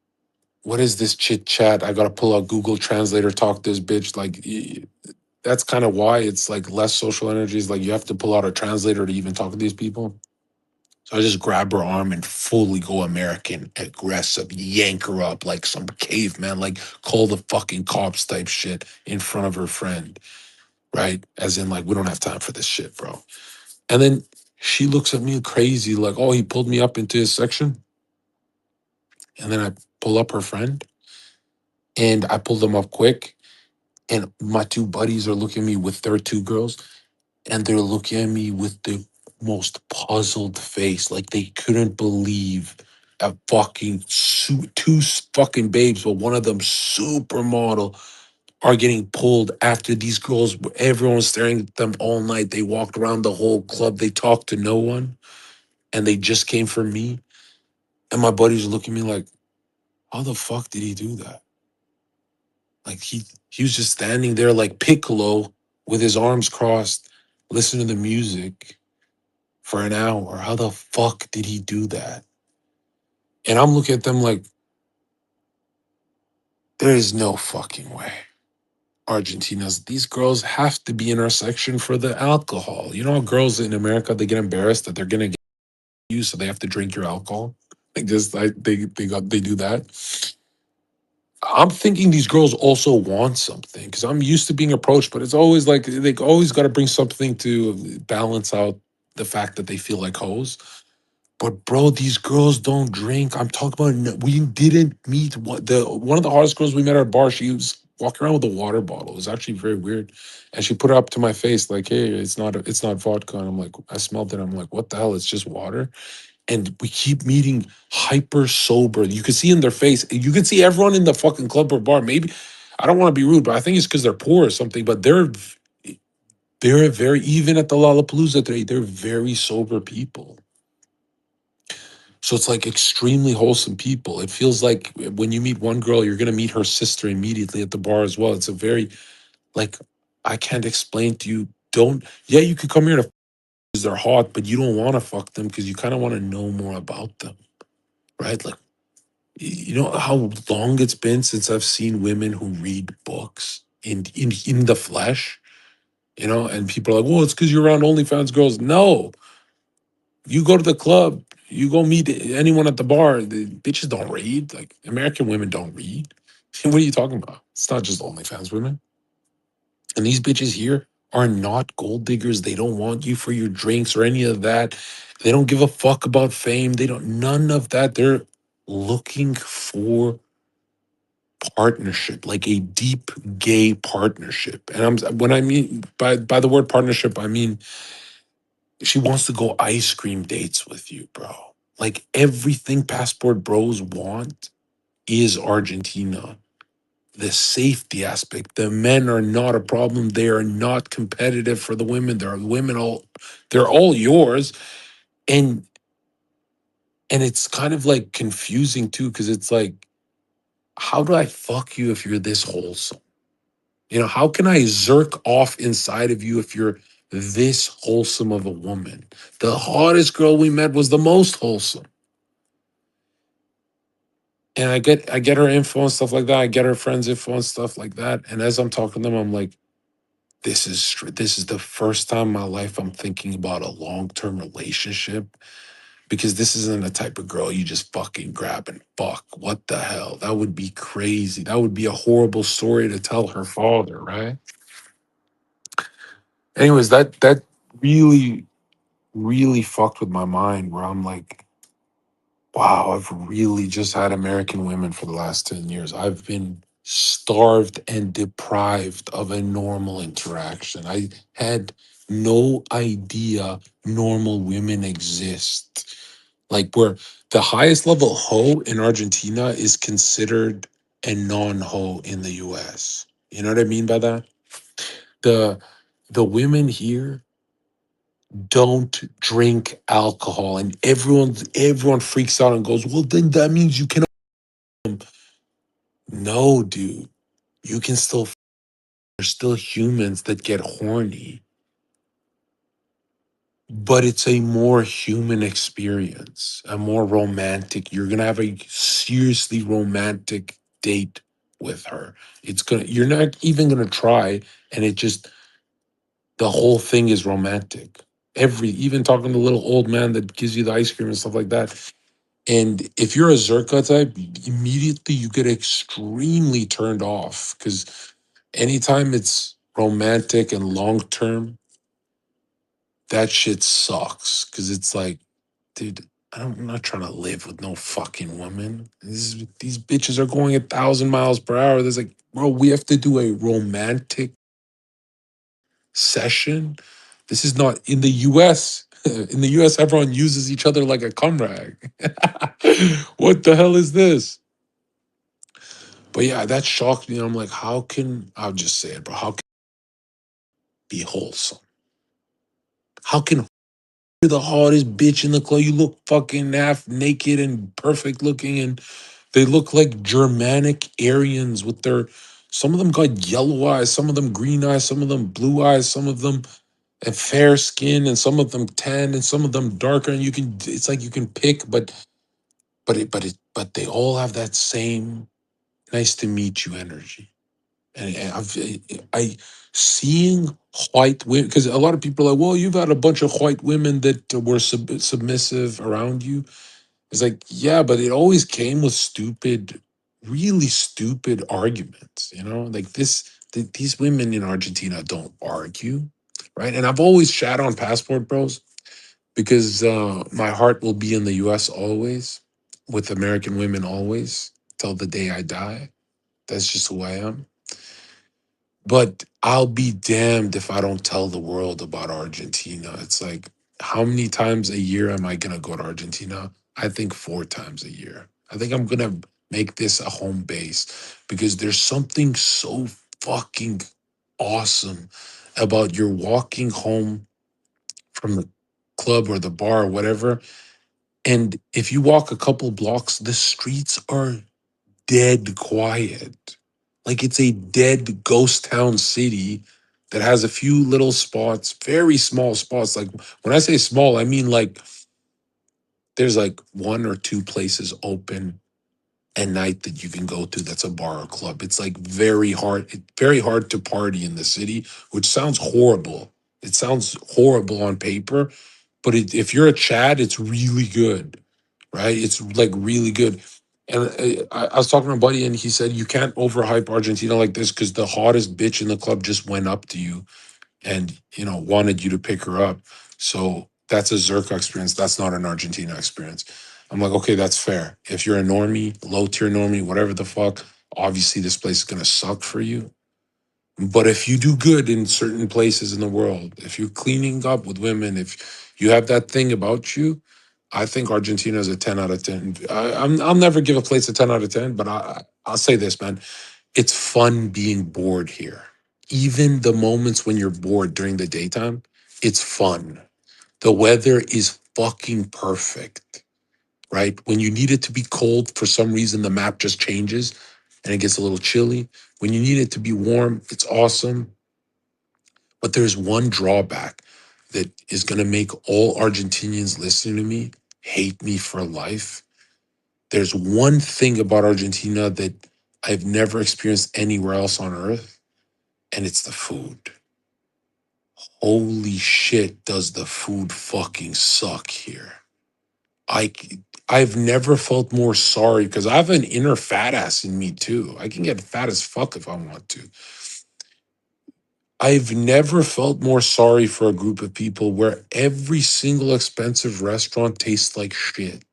what is this chit chat? I gotta pull out Google Translator, talk this bitch. Like that's kind of why it's like less social energy. Is like you have to pull out a translator to even talk to these people. So I just grab her arm and fully go American aggressive, yank her up like some caveman, like call the fucking cops type shit in front of her friend, right? As in like we don't have time for this shit, bro. And then she looks at me crazy, like, oh, he pulled me up into his section. And then I pull up her friend and I pull them up quick. And my two buddies are looking at me with their two girls. And they're looking at me with the most puzzled face. Like they couldn't believe. A fucking two fucking babes, but one of them supermodel are getting pulled after these girls. Everyone's staring at them all night. They walked around the whole club. They talked to no one, and they just came for me. And my buddies looking at me like, how the fuck did he do that? Like he was just standing there like Piccolo with his arms crossed, listening to the music for an hour. How the fuck did he do that? And I'm looking at them like, there is no fucking way. Argentinas, these girls have to be in our section for the alcohol. You know how girls in America, they get embarrassed that they're gonna get you, so they have to drink your alcohol. Like just like they do that. I'm thinking these girls also want something because I'm used to being approached, but it's always like they always got to bring something to balance out the fact that they feel like hoes. But bro, these girls don't drink. I'm talking about we didn't meet one of the hottest girls we met at a bar. She was walking around with a water bottle. It was actually very weird, and she put it up to my face like, "Hey, it's not vodka." And I'm like, I smelled it. I'm like, "What the hell? It's just water." And we keep meeting hyper sober. You can see in their face. You can see everyone in the fucking club or bar. Maybe I don't want to be rude, but I think it's because they're poor or something. But they're very even at the Lollapalooza today. They're very sober people. So it's like extremely wholesome people. It feels like when you meet one girl, you're gonna meet her sister immediately at the bar as well. It's a very like I can't explain to you. Don't yeah, you could come here to because they're hot, but you don't want to fuck them because you kind of want to know more about them, right? Like you know how long it's been since I've seen women who read books in the flesh, you know, and people are like, well, it's because you're around OnlyFans girls. No, you go to the club, you go meet anyone at the bar. The bitches don't read. Like American women don't read. What are you talking about? It's not just OnlyFans women. And these bitches here are not gold diggers. They don't want you for your drinks or any of that. They don't give a fuck about fame. They don't, none of that. They're looking for partnership, like a deep gay partnership. And I'm when I mean by the word partnership, I mean she wants to go ice cream dates with you, bro. Like everything passport bros want is Argentina. The safety aspect. The men are not a problem. They are not competitive for the women. There are women all they're all yours. And it's kind of like confusing too, because it's like, how do I fuck you if you're this wholesome? You know, how can I zerk off inside of you if you're this wholesome of a woman? The hottest girl we met was the most wholesome. And I get her info and stuff like that. I get her friends' info and stuff like that. And as I'm talking to them, I'm like, this is the first time in my life I'm thinking about a long-term relationship because this isn't the type of girl you just fucking grab and fuck. What the hell? That would be crazy. That would be a horrible story to tell her father, right? Anyways, that really, really fucked with my mind where I'm like, wow, I've really just had American women for the last 10 years. I've been starved and deprived of a normal interaction. I had no idea normal women exist. Like where the highest level hoe in Argentina is considered a non-hoe in the US. You know what I mean by that? The the women here don't drink alcohol and everyone freaks out and goes, well then that means you cannot. No, dude, you can still there's still humans that get horny, but it's a more human experience, a more romantic. You're gonna have a seriously romantic date with her. It's gonna you're not even gonna try, and it just the whole thing is romantic. Even talking to the little old man that gives you the ice cream and stuff like that. And if you're a Zerka type, immediately you get extremely turned off because anytime it's romantic and long term, that shit sucks. Because it's like, dude, I'm not trying to live with no fucking woman. These bitches are going 1,000 miles per hour. There's like, bro, we have to do a romantic session. This is not in the US. In the US, everyone uses each other like a cum rag. What the hell is this? But yeah, that shocked me. I'm like, how can I'll just say it, bro? How can it be wholesome? How can you're the hardest bitch in the club? You look fucking half naked and perfect looking, and they look like Germanic Aryans with their. Some of them got yellow eyes, some of them green eyes, some of them blue eyes, some of them and fair skin, and some of them tan, and some of them darker. And you can, it's like you can pick, but they all have that same nice to meet you energy. And I seeing white women, because a lot of people are like, well, you've had a bunch of white women that were submissive around you. It's like, yeah, but it always came with stupid, really stupid arguments. Like these women in Argentina don't argue, right? And I've always shat on passport bros because my heart will be in the U.S. always, with American women always, till the day I die. That's just who I am. But I'll be damned if I don't tell the world about Argentina. It's like, how many times a year am I going to go to Argentina? I think 4 times a year. I think I'm going to make this a home base because there's something so fucking awesome about you're walking home from the club or the bar or whatever. And if you walk a couple blocks, the streets are dead quiet. Like it's a dead ghost town city that has a few little spots, very small spots. Like when I say small, I mean like there's like 1 or 2 places open at night that you can go to that's a bar or club. It's like very hard to party in the city, which sounds horrible. It sounds horrible on paper, but if you're a Chad, it's really good, right? It's like really good. And I was talking to a buddy, and he said you can't overhype Argentina like this because the hottest bitch in the club just went up to you and wanted you to pick her up. So that's a Zerka experience. That's not an Argentina experience. I'm like, okay, that's fair. If you're a normie, low tier normie, whatever the fuck, obviously this place is gonna suck for you. But if you do good in certain places in the world, if you're cleaning up with women, if you have that thing about you, I think Argentina is a 10 out of 10. I'll never give a place a 10 out of 10, but I'll say this, man. It's fun being bored here. Even the moments when you're bored during the daytime, it's fun. The weather is fucking perfect, right? When you need it to be cold, for some reason, the map just changes and it gets a little chilly. When you need it to be warm, it's awesome. But there's one drawback that is going to make all Argentinians listening to me hate me for life. There's one thing about Argentina that I've never experienced anywhere else on earth, and it's the food. Holy shit, does the food fucking suck here. I I've never felt more sorry because I have an inner fat ass in me too. I can get fat as fuck if I want to. I've never felt more sorry for a group of people where every single expensive restaurant tastes like shit.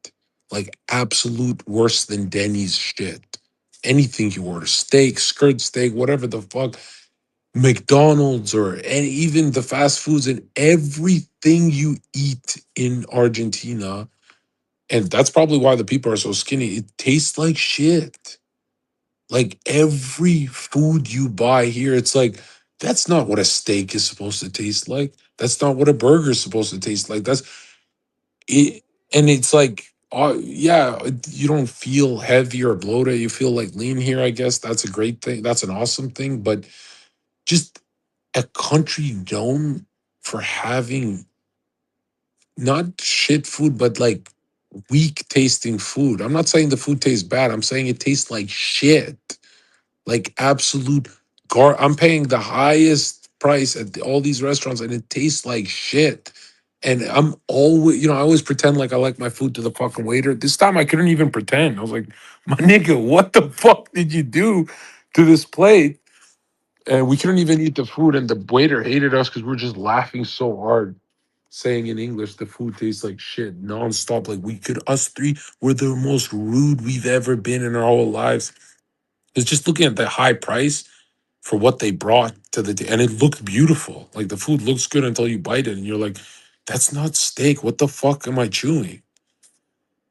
Like absolute worse than Denny's shit. Anything you order, steak, skirt steak, whatever the fuck, McDonald's or and even the fast foods and everything you eat in Argentina. And that's probably why the people are so skinny. It tastes like shit. Like every food you buy here, it's like that's not what a steak is supposed to taste like. That's not what a burger is supposed to taste like. That's it. And it's like, yeah, you don't feel heavy or bloated. You feel like lean here, I guess. That's a great thing. That's an awesome thing. But just a country known for having not shit food, but like weak tasting food. I'm not saying the food tastes bad. I'm saying it tastes like shit. Like absolute I'm paying the highest price at all these restaurants and it tastes like shit. And I'm always, I always pretend like I like my food to the fucking waiter. This time I couldn't even pretend. I was like, my nigga, what the fuck did you do to this plate? And we couldn't even eat the food. And the waiter hated us because we were just laughing so hard, saying in English, the food tastes like shit nonstop. Like us three were the most rude we've ever been in our whole lives. It's just looking at the high price for what they brought to and it looked beautiful. Like the food looks good until you bite it and you're like, that's not steak. What the fuck am I chewing?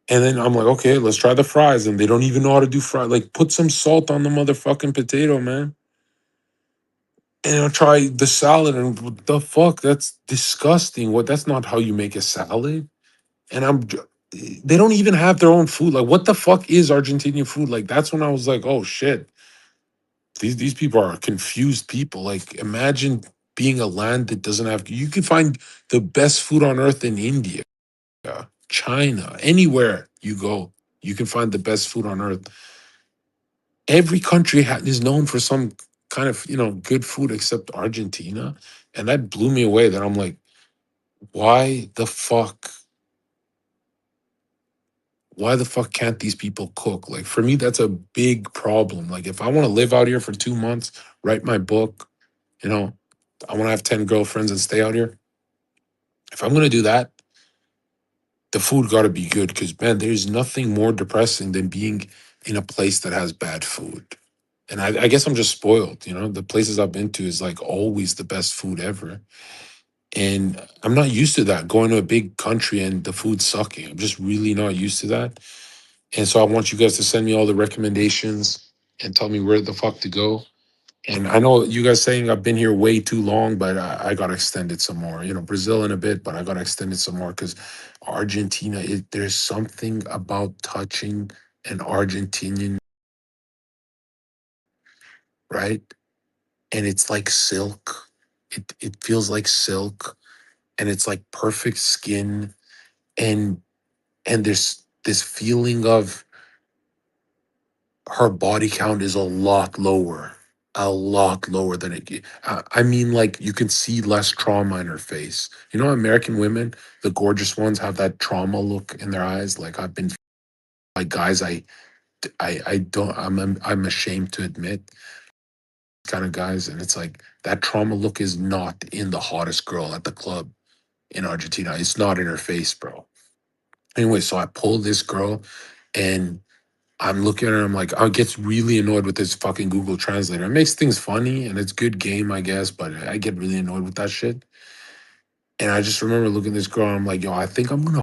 And then I'm like, okay, let's try the fries. And they don't even know how to do fries. Like, put some salt on the motherfucking potato, man. And I'll try the salad. And what the fuck? That's disgusting. What? That's not how you make a salad. And they don't even have their own food. Like, what the fuck is Argentinian food? Like, that's when I was like, oh shit, these people are confused people. Like, imagine being a land that doesn't have. You can find the best food on earth in India, China, anywhere you go, you can find the best food on earth. Every country is known for some kind of good food except Argentina, and that blew me away. That I'm like, why the fuck? Why the fuck can't these people cook? Like, for me, that's a big problem. Like, if I want to live out here for 2 months, write my book, you know, I want to have 10 girlfriends and stay out here. If I'm gonna do that, the food got to be good, because man, there's nothing more depressing than being in a place that has bad food. And I guess I'm just spoiled. The places I've been to is like always the best food ever. And I'm not used to that, going to a big country and the food sucking. I'm just really not used to that. And so I want you guys to send me all the recommendations and tell me where the fuck to go. And I know you guys saying I've been here way too long, but I got to extend it some more. Brazil in a bit, but I got to extend it some more, because Argentina, there's something about touching an Argentinian, right? And it's like silk. It feels like silk, and it's like perfect skin, and there's this feeling of her body count is a lot lower than I mean, like, you can see less trauma in her face. American women, the gorgeous ones, have that trauma look in their eyes. Like, I've been like guys, I don't, I'm ashamed to admit, kind of guys, and it's like that trauma look is not in the hottest girl at the club in Argentina. It's not in her face, bro. Anyway, so I pull this girl, and I'm looking at her. I'm like, I get really annoyed with this fucking Google Translator. It makes things funny and it's good game, I guess, but I get really annoyed with that shit. And I just remember looking at this girl, and I'm like, yo, I think I'm gonna